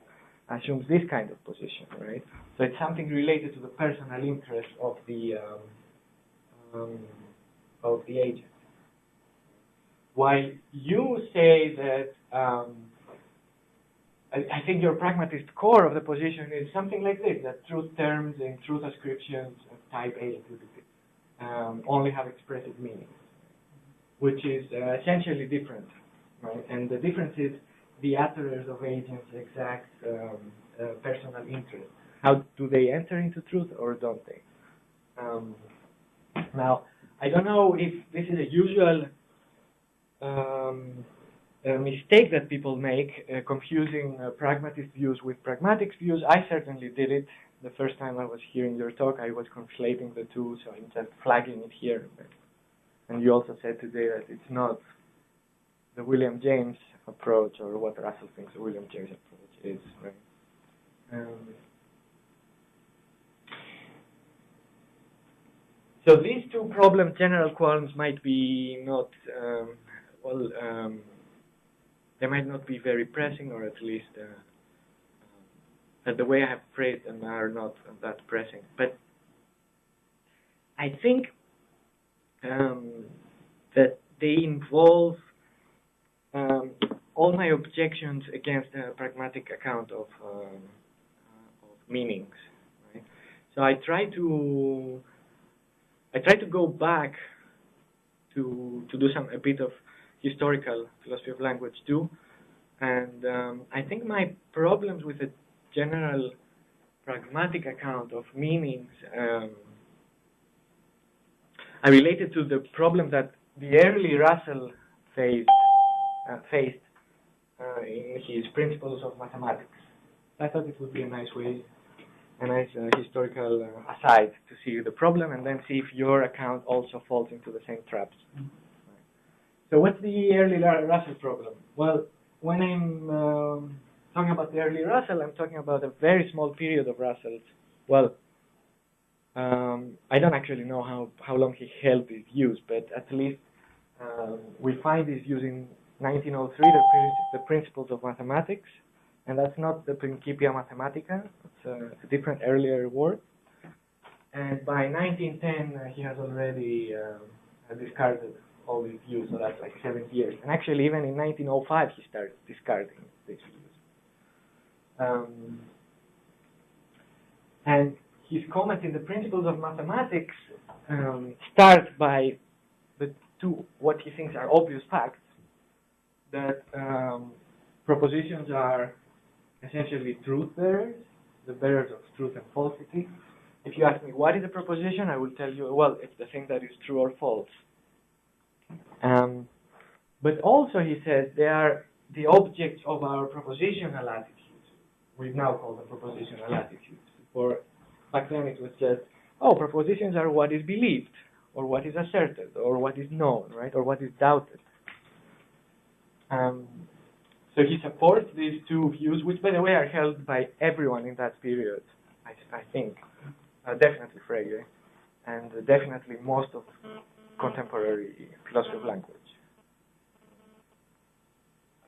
C: assumes this kind of position, right? So it's something related to the personal interest of the agent. While you say that, I think your pragmatist core of the position is something like this, that truth terms and truth ascriptions of type A only have expressive meanings, which is essentially different, right? And the difference is the utterers of agents' exact personal interest. How do they enter into truth or don't they? Now, I don't know if this is a usual mistake that people make, confusing pragmatist views with pragmatic views. I certainly did it. The first time I was hearing your talk, I was conflating the two, so I'm just flagging it here. And you also said today that it's not the William James approach or what Russell thinks the William James approach is, right? So these two general qualms might be not, they might not be very pressing, or at least the way I have phrased them are not that pressing. But I think that they involve all my objections against a pragmatic account of meanings. Right? So I try to go back to do a bit of historical philosophy of language too, and I think my problems with a general pragmatic account of meanings are related to the problem that the early Russell faced in his Principles of Mathematics. I thought it would be a nice historical aside to see the problem and then see if your account also falls into the same traps. So what's the early Russell problem? Well, when I'm talking about the early Russell, I'm talking about a very small period of Russell's. Well, I don't actually know how long he held these views, but at least we find these views in 1903, the Principles of Mathematics, and that's not the Principia Mathematica, it's a different earlier work. And by 1910, he has already discarded all these views, so that's like 7 years. And actually, even in 1905, he started discarding these views. And his comment in the Principles of Mathematics starts by the two, what he thinks are obvious facts, that propositions are essentially truth bearers, the bearers of truth and falsity. If you ask me what is a proposition, I will tell you, well, it's the thing that is true or false. But also, he says, they are the objects of our propositional attitudes. We now call them propositional attitudes. For back then, it was just, oh, propositions are what is believed, or what is asserted, or what is known, right, or what is doubted. So he supports these two views, which, by the way, are held by everyone in that period, I think. Definitely Frege, and definitely most of contemporary philosophy of language.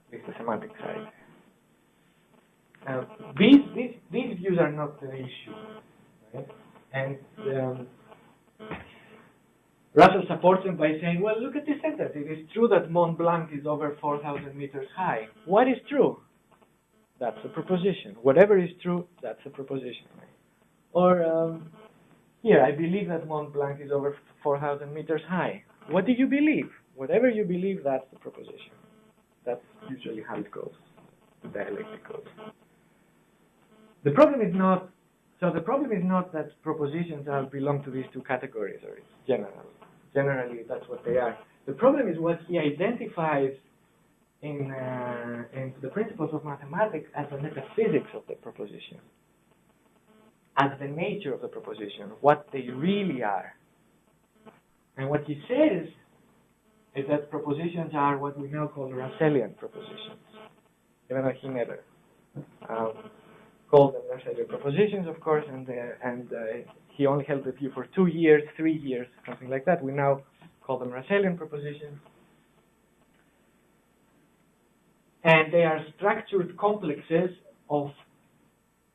C: At least the semantic side. These views are not the issue, right? And Russell supports them by saying, well, look at this sentence. It is true that Mont Blanc is over 4,000 meters high. What is true? That's a proposition. Whatever is true, that's a proposition. Right? Or, here, I believe that Mont Blanc is over 4,000 meters high. What do you believe? Whatever you believe, that's the proposition. That's usually how it goes. The dialectic goes. The problem is not, that propositions belong to these two categories, or it's general. Generally, that's what they are. The problem is what he identifies in the principles of mathematics as the metaphysics of the proposition, as the nature of the proposition, what they really are. And what he says is that propositions are what we now call Russellian propositions, even though he never called them Russellian propositions, of course, and he only held the view for 2 years, 3 years, something like that. We now call them Russellian propositions. And they are structured complexes of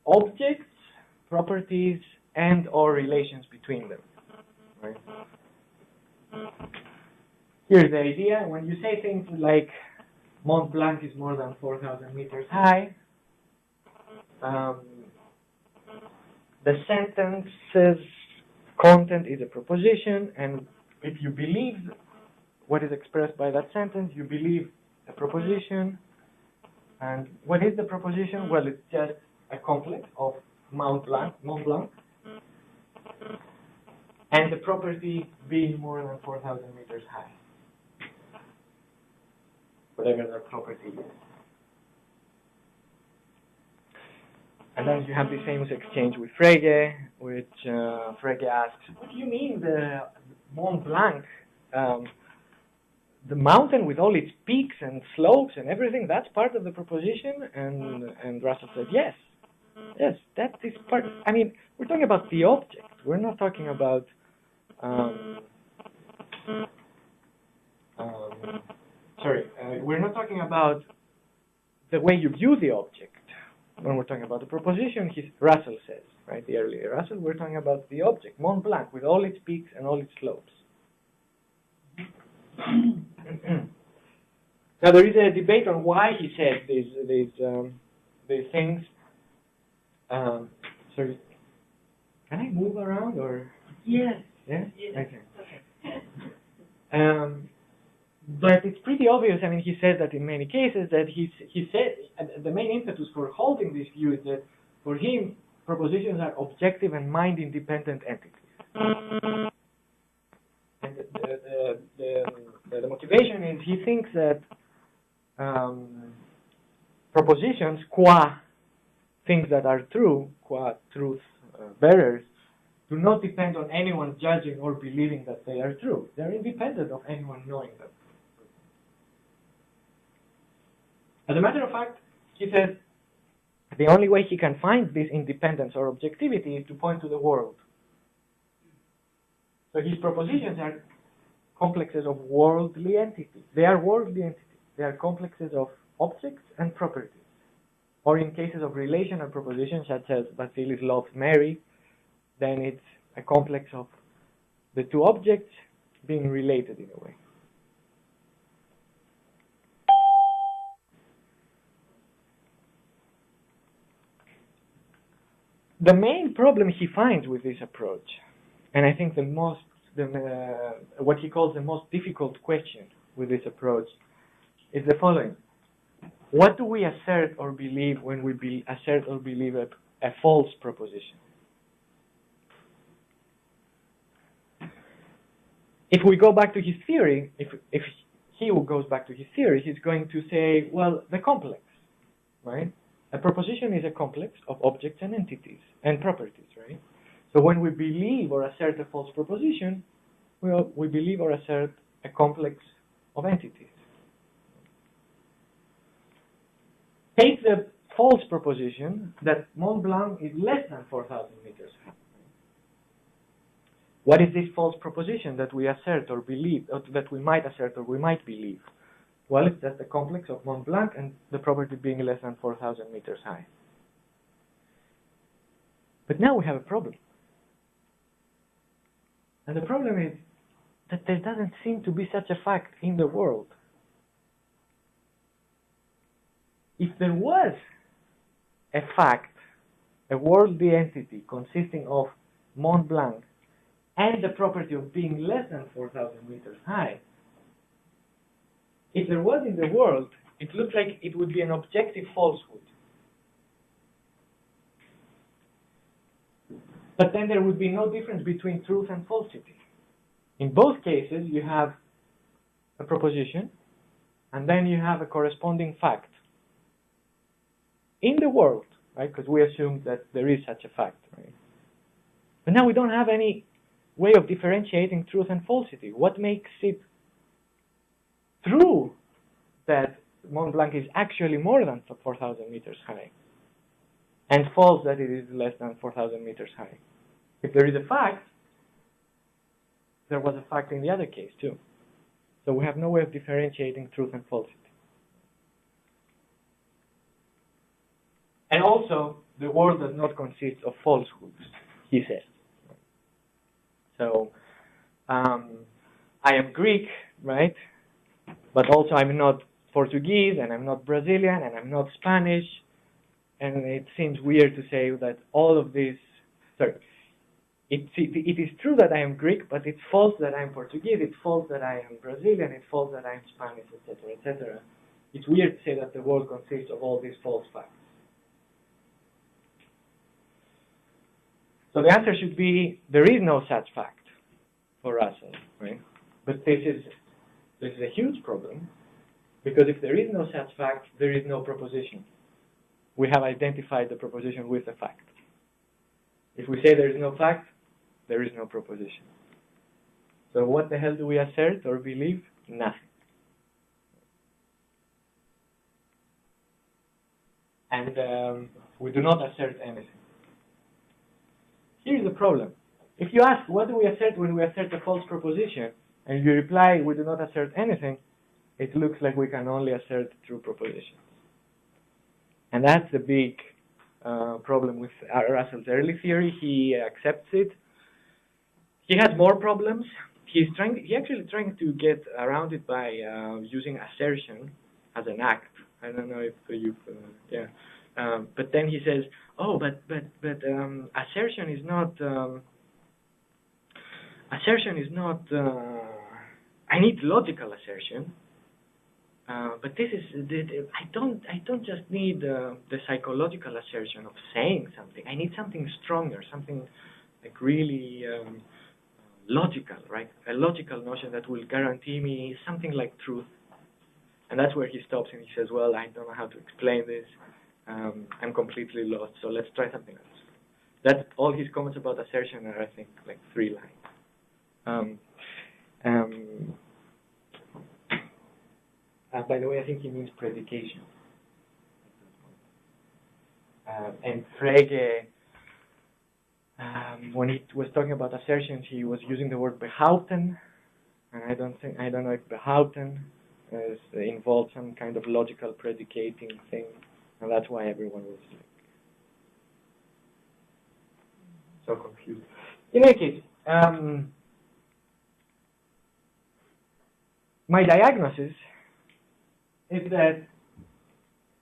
C: objects, properties, and or relations between them. Right? Here's the idea. When you say things like Mont Blanc is more than 4,000 meters high, the sentence's content is a proposition, and if you believe what is expressed by that sentence, you believe a proposition. And what is the proposition? Well, it's just a complex of Mont Blanc, and the property being more than 4,000 meters high, whatever that property is. And then you have the famous exchange with Frege, which Frege asks, what do you mean the Mont Blanc, the mountain with all its peaks and slopes and everything, that's part of the proposition? And Russell said, yes, that is part. I mean, we're talking about the object. We're not talking about, we're not talking about the way you view the object. When we're talking about the proposition, Russell says, right, the earlier Russell, we're talking about the object, Mont Blanc, with all its peaks and all its slopes. Now, there is a debate on why he said these things. Sorry, can I move around, or?
A: Yes.
C: Yeah?
A: Yes.
C: Okay. But it's pretty obvious. I mean, he says that in many cases that he said the main impetus for holding this view is that for him, propositions are objective and mind-independent entities. And the motivation is he thinks that propositions, qua things that are true, qua truth bearers, do not depend on anyone judging or believing that they are true. They are independent of anyone knowing them. As a matter of fact, he says, the only way he can find this independence or objectivity is to point to the world. So his propositions are complexes of worldly entities. They are worldly entities. They are complexes of objects and properties. Or in cases of relational propositions, such as Vasileios loves Mary, then it's a complex of the two objects being related in a way. The main problem he finds with this approach, and I think what he calls the most difficult question with this approach, is the following. What do we assert or believe when we assert or believe a false proposition? If we go back to his theory, if he who goes back to his theory, he's going to say, well, the complex, right? A proposition is a complex of objects and entities and properties, right? So when we believe or assert a false proposition, we believe or assert a complex of entities. Take the false proposition that Mont Blanc is less than 4,000 meters high. What is this false proposition that we assert or believe, or that we might assert or we might believe? Well, it's just the complex of Mont Blanc and the property being less than 4,000 meters high. But now we have a problem. And the problem is that there doesn't seem to be such a fact in the world. If there was a fact, a worldly entity consisting of Mont Blanc and the property of being less than 4,000 meters high, if there was in the world, it looks like it would be an objective falsehood. But then there would be no difference between truth and falsity. In both cases, you have a proposition, and then you have a corresponding fact. In the world, right? Because we assume that there is such a fact, right? But now we don't have any way of differentiating truth and falsity. What makes it true that Mont Blanc is actually more than 4,000 meters high, and false that it is less than 4,000 meters high? If there is a fact, there was a fact in the other case too. So we have no way of differentiating truth and falsity. And also, the world does not consist of falsehoods, he says. So, I am Greek, right? But also I'm not Portuguese, and I'm not Brazilian, and I'm not Spanish. And it seems weird to say that all of this, it is true that I am Greek, but it's false that I'm Portuguese, it's false that I am Brazilian, it's false that I'm Spanish, etc., etc. It's weird to say that the world consists of all these false facts. So the answer should be, there is no such fact for Russell, right? But this is a huge problem, because if there is no such fact, there is no proposition. We have identified the proposition with the fact. If we say there is no fact, there is no proposition. So what the hell do we assert or believe? Nothing. And we do not assert anything. Here's the problem. If you ask, what do we assert when we assert a false proposition, and you reply, we do not assert anything, it looks like we can only assert true propositions. And that's the big problem with Russell's early theory. He accepts it. He has more problems. He actually trying to get around it by using assertion as an act. I don't know if you've, but then he says, oh, but assertion is not, I need logical assertion. But this is, I don't just need the psychological assertion of saying something. I need something stronger, something like really logical, right? A logical notion that will guarantee me something like truth. And that's where he stops and he says, well, I don't know how to explain this. I'm completely lost, so let's try something else. That's all his comments about assertion are, I think, like 3 lines. By the way, I think he means predication. And Frege, when he was talking about assertions, he was using the word behaupten, and I don't know if behaupten involved some kind of logical predicating thing, and that's why everyone was like so confused. In any case, my diagnosis is that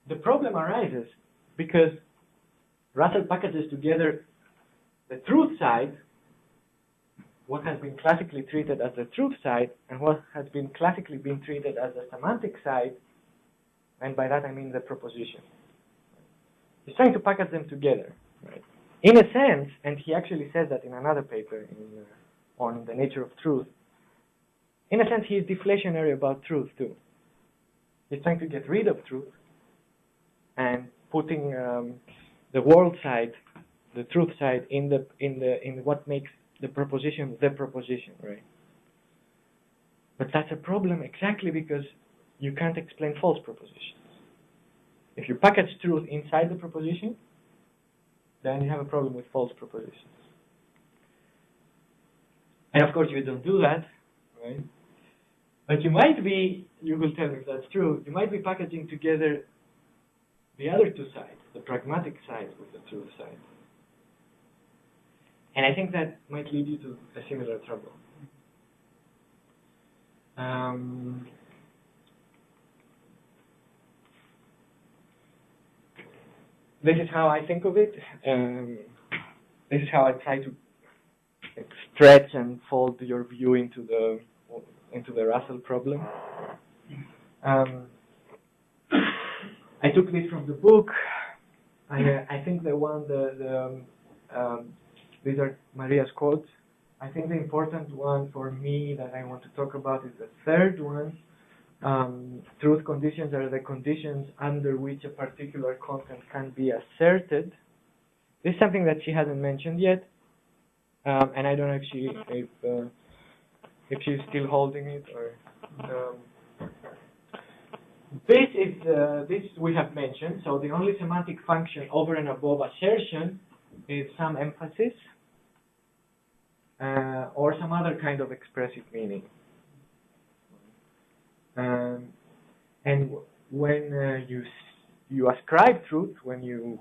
C: the problem arises because Russell packages together the truth side, what has been classically treated as the truth side, and what has been classically been treated as the semantic side, and by that I mean the proposition. He's trying to package them together, right? In a sense, and he actually says that in another paper on the nature of truth, in a sense, he's deflationary about truth too. He's trying to get rid of truth and putting the world side, the truth side, in what makes the proposition, right? But that's a problem exactly because you can't explain false propositions. If you package truth inside the proposition, then you have a problem with false propositions. And of course, you don't do that, right? But you might be, you will tell me if that's true, you might be packaging together the other two sides, the pragmatic side with the truth side. And I think that might lead you to a similar trouble. This is how I think of it. This is how I try to stretch and fold your view into the Russell problem. I took this from the book. I think these are Maria's quotes. I think the important one for me that I want to talk about is the third one. Truth conditions are the conditions under which a particular content can be asserted. This is something that she hasn't mentioned yet, and I don't know if she's still holding it or. This we have mentioned. So the only semantic function over and above assertion is some emphasis or some other kind of expressive meaning. And when you ascribe truth, when you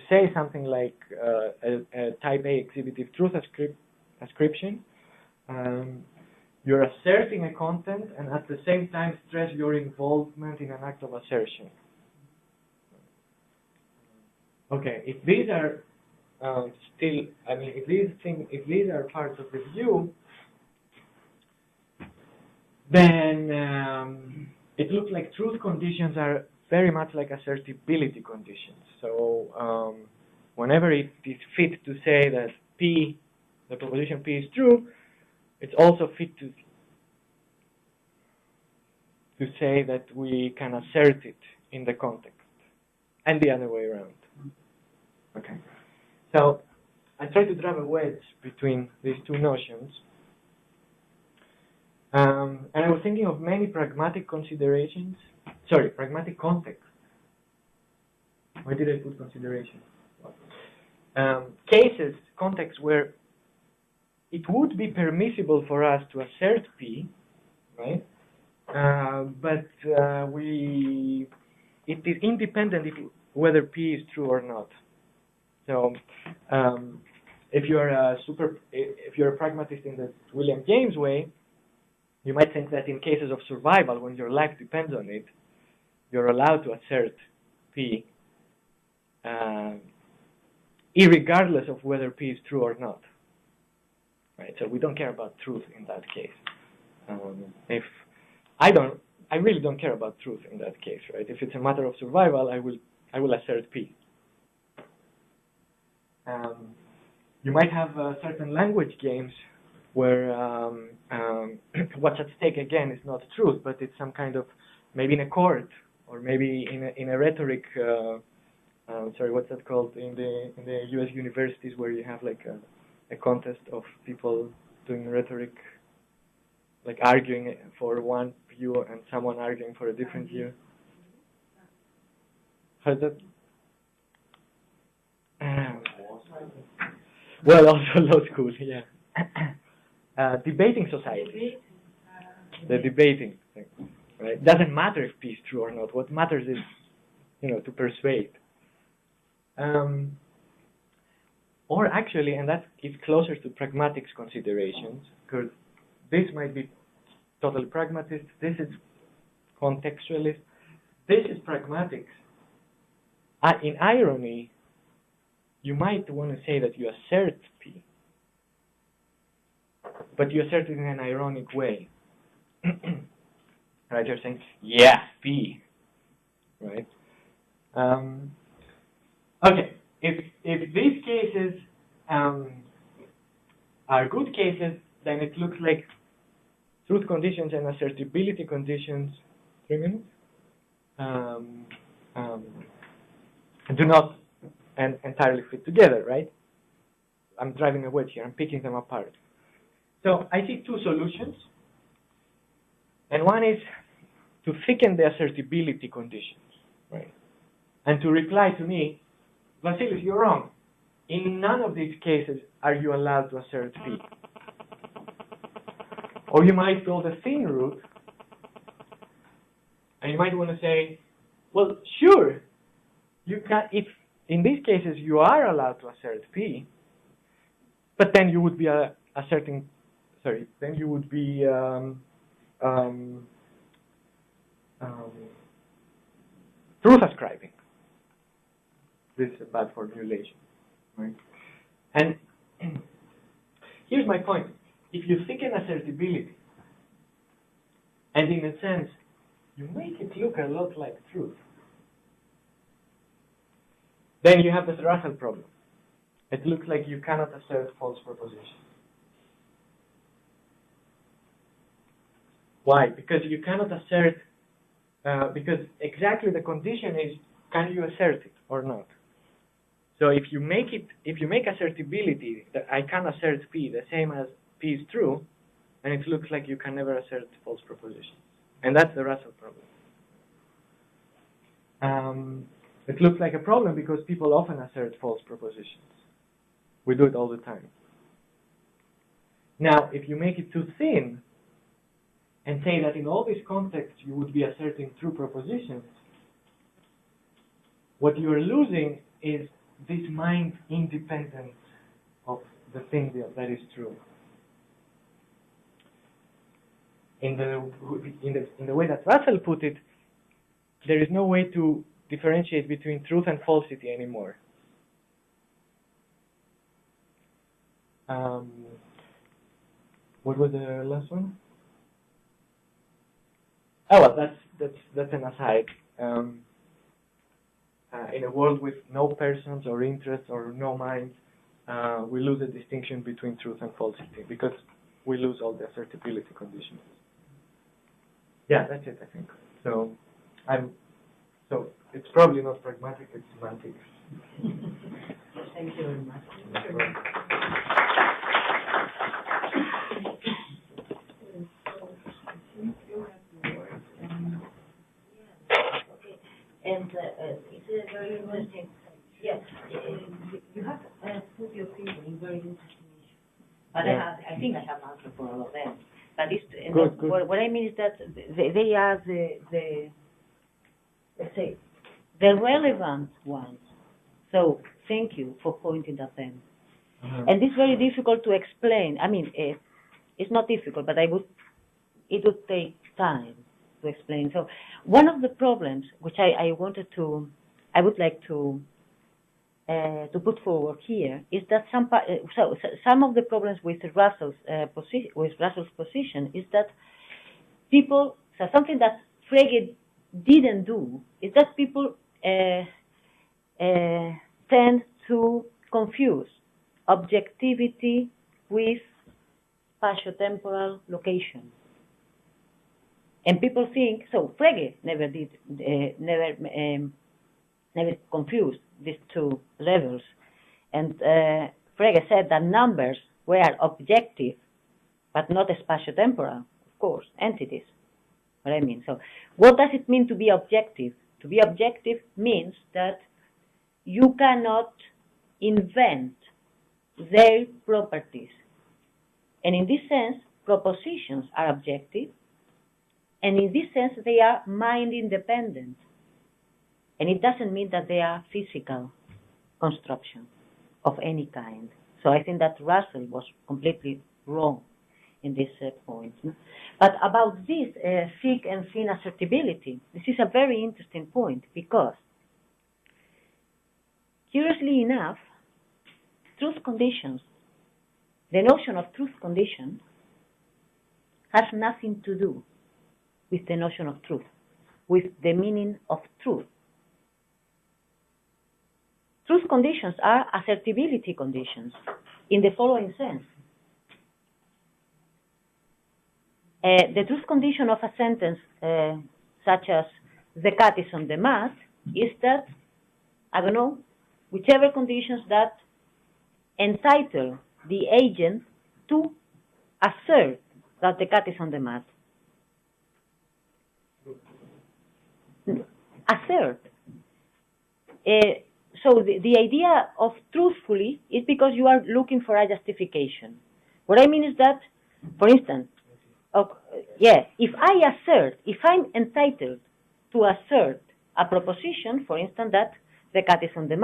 C: say something like a type A exhibitive truth ascription, you're asserting a content and at the same time stress your involvement in an act of assertion. Okay, if these are if these are parts of the view, then it looks like truth conditions are very much like assertibility conditions. So whenever it is fit to say that P, the proposition P is true, it's also fit to say that we can assert it in the context, and the other way around. Okay. So I try to drive a wedge between these two notions. And I was thinking of many pragmatic considerations. Sorry, pragmatic context. Why did I put consideration? Cases, contexts where it would be permissible for us to assert P, right? But it is independent whether P is true or not. So, if you're a pragmatist in the William James way, you might think that in cases of survival, when your life depends on it, you're allowed to assert P, irregardless of whether P is true or not. Right. So we don't care about truth in that case. If I really don't care about truth in that case, right? If it's a matter of survival, I will assert P. You might have certain language games where what's at stake again is not truth, but it's some kind of, maybe in a court or maybe in a rhetoric. Sorry, what's that called in the U.S. universities where you have like a contest of people doing rhetoric, like arguing for one view and someone arguing for a different view. How's that? Well, also law school, yeah. Debating society. The debating thing, right? Doesn't matter if P is true or not. What matters is, to persuade. Or actually, and that is closer to pragmatics considerations, because this might be totally pragmatist, this is contextualist, this is pragmatics. In irony, you might want to say that you assert P, but you assert it in an ironic way. Right? You're saying, yeah, P. Right? Okay. If these cases are good cases, then it looks like truth conditions and assertability conditions, 3 minutes, do not entirely fit together, right? I'm driving a wedge here. I'm picking them apart. So I see two solutions. And one is to thicken the assertability conditions, right? And to reply to me, Vasileios, you're wrong. In none of these cases are you allowed to assert P. Or you might go the thin route, and you might want to say, well, sure, you can, if in these cases you are allowed to assert P, but then you would be then you would be truth ascribing. This is a bad formulation, right? And here's my point. If you thicken assertability, and in a sense, you make it look a lot like truth, then you have the Russell problem. It looks like you cannot assert false propositions. Why? Because you cannot assert, because exactly the condition is, can you assert it or not? So if you make assertability that I can assert P the same as P is true, then it looks like you can never assert false propositions. And that's the Russell problem. It looks like a problem because people often assert false propositions. We do it all the time. Now, if you make it too thin and say that in all these contexts you would be asserting true propositions, what you are losing is this mind independence of the thing that is true. In the way that Russell put it, there is no way to differentiate between truth and falsity anymore. What was the last one? Oh, well, that's an aside. In a world with no persons or interests or no minds, we lose the distinction between truth and falsity because we lose all the assertability conditions. Yeah, that's it, I think. So it's probably not pragmatic, it's semantic.
B: Thank you very much. And it's a very interesting. Yes, you have put your finger in very interesting issues. But yeah. I think I have answered for all of them. But it's,
C: good.
B: What I mean is that they are the let's say the relevant ones. So thank you for pointing at them. And it's very difficult to explain. I mean, it's not difficult, but it would take time to explain. So one of the problems which I would like to put forward here is that some of the problems with Russell's position is that people, so something that Frege didn't do is that people tend to confuse objectivity with spatiotemporal location. And people think, so Frege never confused these two levels. And Frege said that numbers were objective, but not spatiotemporal, of course, entities. What I mean. So what does it mean to be objective? To be objective means that you cannot invent their properties. And in this sense, propositions are objective. And in this sense, they are mind independent. And it doesn't mean that they are physical constructions of any kind. So I think that Russell was completely wrong in this point. But about this thick and thin assertability, this is a very interesting point because, curiously enough, truth conditions, the notion of truth condition has nothing to do with the notion of truth, with the meaning of truth. Truth conditions are assertability conditions in the following sense. the truth condition of a sentence such as the cat is on the mat is that, I don't know, whichever conditions that entitle the agent to assert that the cat is on the mat. Assert. So the idea of truthfully is because you are looking for a justification. What I mean is that, for instance, if I assert, if I'm entitled to assert a proposition, for instance, that the cat is on the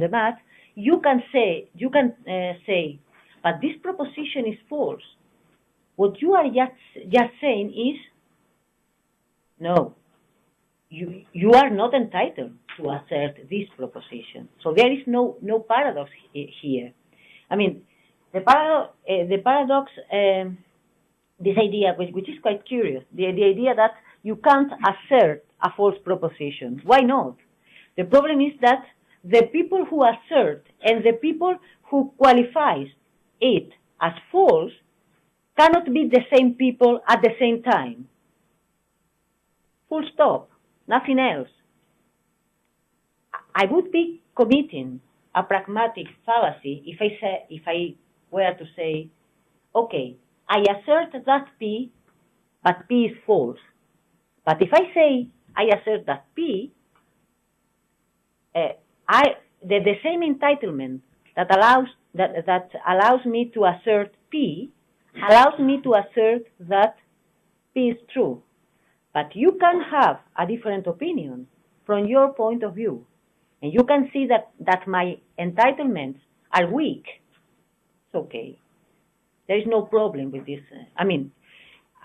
B: mat, you can say, but this proposition is false. What you are just saying is, no, you are not entitled to assert this proposition. So there is no paradox here. I mean, the paradox, this idea, which is quite curious, the idea that you can't assert a false proposition. Why not? The problem is that the people who assert and the people who qualifies it as false cannot be the same people at the same time. Full stop. Nothing else. I would be committing a pragmatic fallacy if I were to say, okay, I assert that P, but P is false. But if I say I assert that P, the same entitlement that allows me to assert P allows me to assert that P is true. But you can have a different opinion from your point of view. And you can see that my entitlements are weak. It's okay. There is no problem with this. I mean,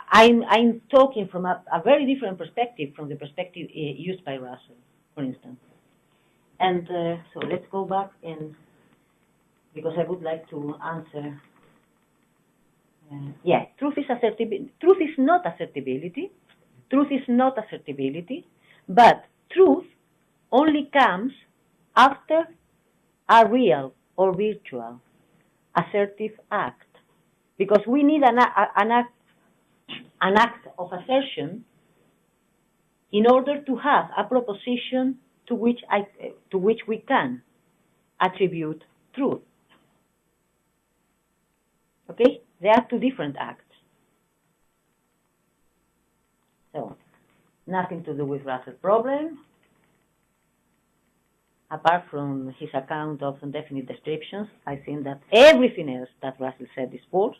B: I'm talking from a very different perspective from the perspective used by Russell, for instance. And so let's go back because I would like to answer. Truth is assertibility. Truth is not assertibility. Truth is not assertibility, but truth only comes after a real or virtual assertive act, because we need an act of assertion in order to have a proposition to which we can attribute truth. Okay, there are two different acts. So, nothing to do with Russell's problem, apart from his account of indefinite descriptions. I think that everything else that Russell said is false,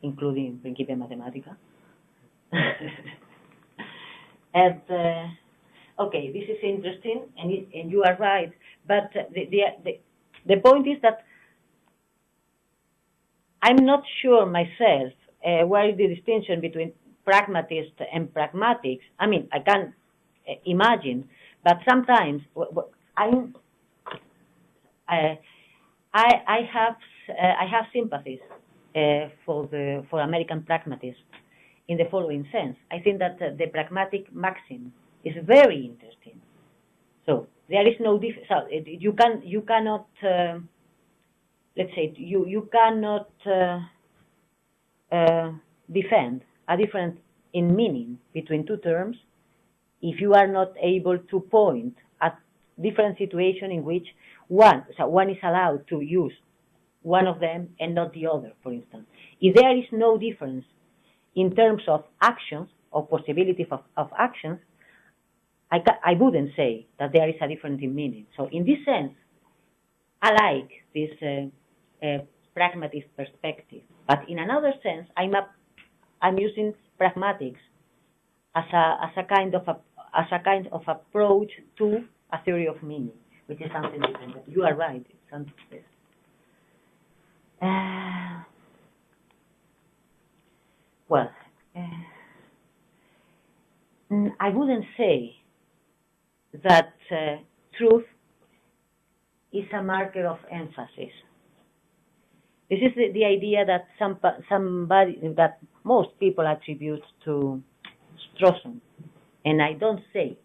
B: including Principia Mathematica. And, okay, this is interesting, and you are right, but the point is that I'm not sure myself where is the distinction between pragmatist and pragmatics. I mean, I can imagine, but sometimes I have sympathies for American pragmatists in the following sense. I think that the pragmatic maxim is very interesting. So there is no difference. So you cannot let's say you cannot defend a difference in meaning between two terms if you are not able to point at different situations in which one is allowed to use one of them and not the other, for instance. If there is no difference in terms of actions or possibility of actions, I wouldn't say that there is a difference in meaning. So in this sense, I like this pragmatist perspective. But in another sense, I'm using pragmatics as a kind of approach to a theory of meaning, which is something different. But you are right. It's something different. Well, I wouldn't say that truth is a marker of emphasis. This is the idea that that most people attribute to Strawson, and I don't say,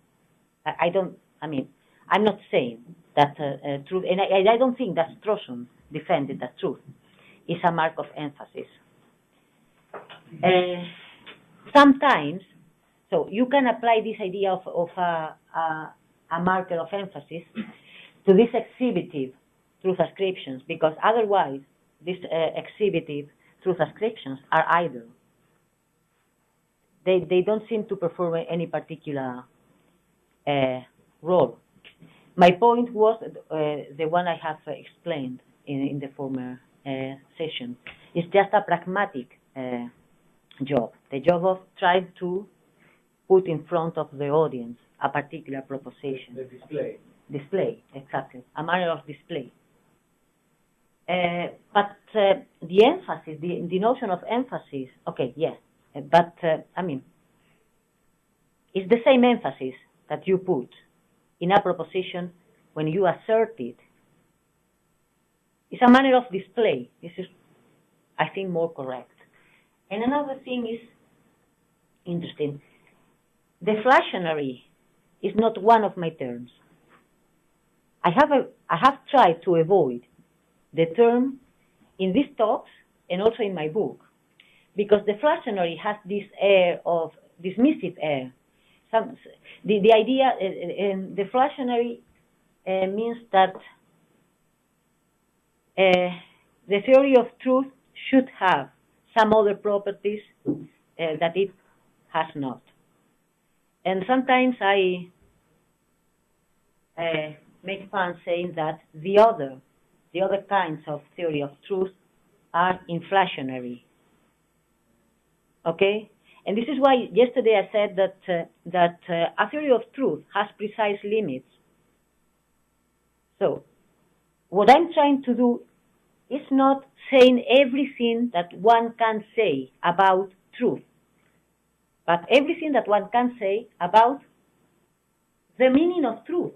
B: I'm not saying that truth, and I don't think that Strawson defended that truth is a mark of emphasis. Sometimes, so you can apply this idea of a marker of emphasis to these exhibitive truth ascriptions, because otherwise these exhibitive truth ascriptions are idle. They don't seem to perform any particular role. My point was the one I have explained in the former session. It's just a pragmatic job, the job of trying to put in front of the audience a particular proposition.
C: The display.
B: Display, exactly, a manner of display. But the emphasis, the notion of emphasis, okay, yes, but I mean, it's the same emphasis that you put in a proposition when you assert it. It's a manner of display. This is, I think, more correct. And another thing is interesting. Deflationary is not one of my terms. I have tried to avoid the term in these talks and also in my book, because deflationary has this air of dismissive air. The idea deflationary means that the theory of truth should have some other properties that it has not. And sometimes I make fun saying that the other kinds of theory of truth are inflationary. Okay? And this is why yesterday I said that a theory of truth has precise limits. So, what I'm trying to do is not saying everything that one can say about truth, but everything that one can say about the meaning of truth,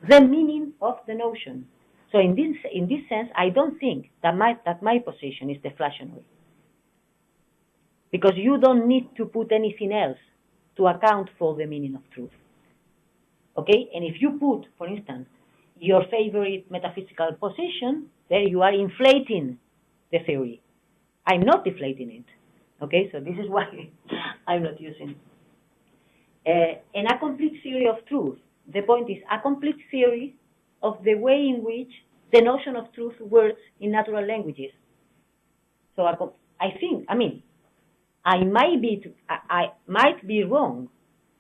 B: the meaning of the notion. So in this sense, I don't think that my position is deflationary, because you don't need to put anything else to account for the meaning of truth. Okay? And if you put, for instance, your favorite metaphysical position, there you are inflating the theory. I'm not deflating it. Okay? So this is why I'm not using it. And a complete theory of truth, the point is a complete theory of the way in which the notion of truth works in natural languages. So I might be wrong,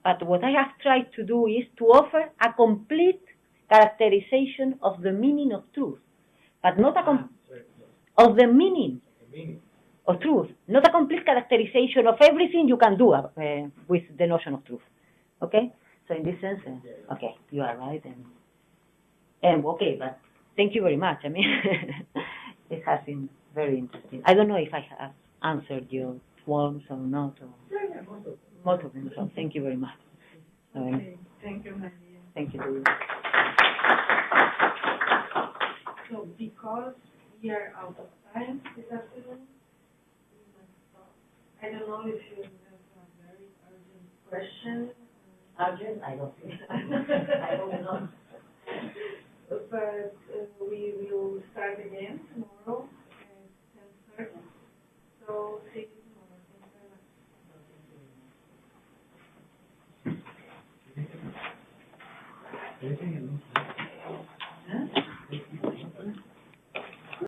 B: but what I have tried to do is to offer a complete characterization of the meaning of truth, but not of the meaning of truth, not a complete characterization of everything you can do with the notion of truth. Okay? So in this sense, okay, you are right, and okay, but thank you very much. I mean, it has been very interesting. I don't know if I have answered your forms or not, or most of them. So thank you very much.
A: Okay, thank you, Maria.
B: Thank you.
A: So because we are out of time this afternoon, we must stop. I don't know if you have a very urgent question.
B: Urgent? I don't think. I hope not.
A: But we will start again tomorrow.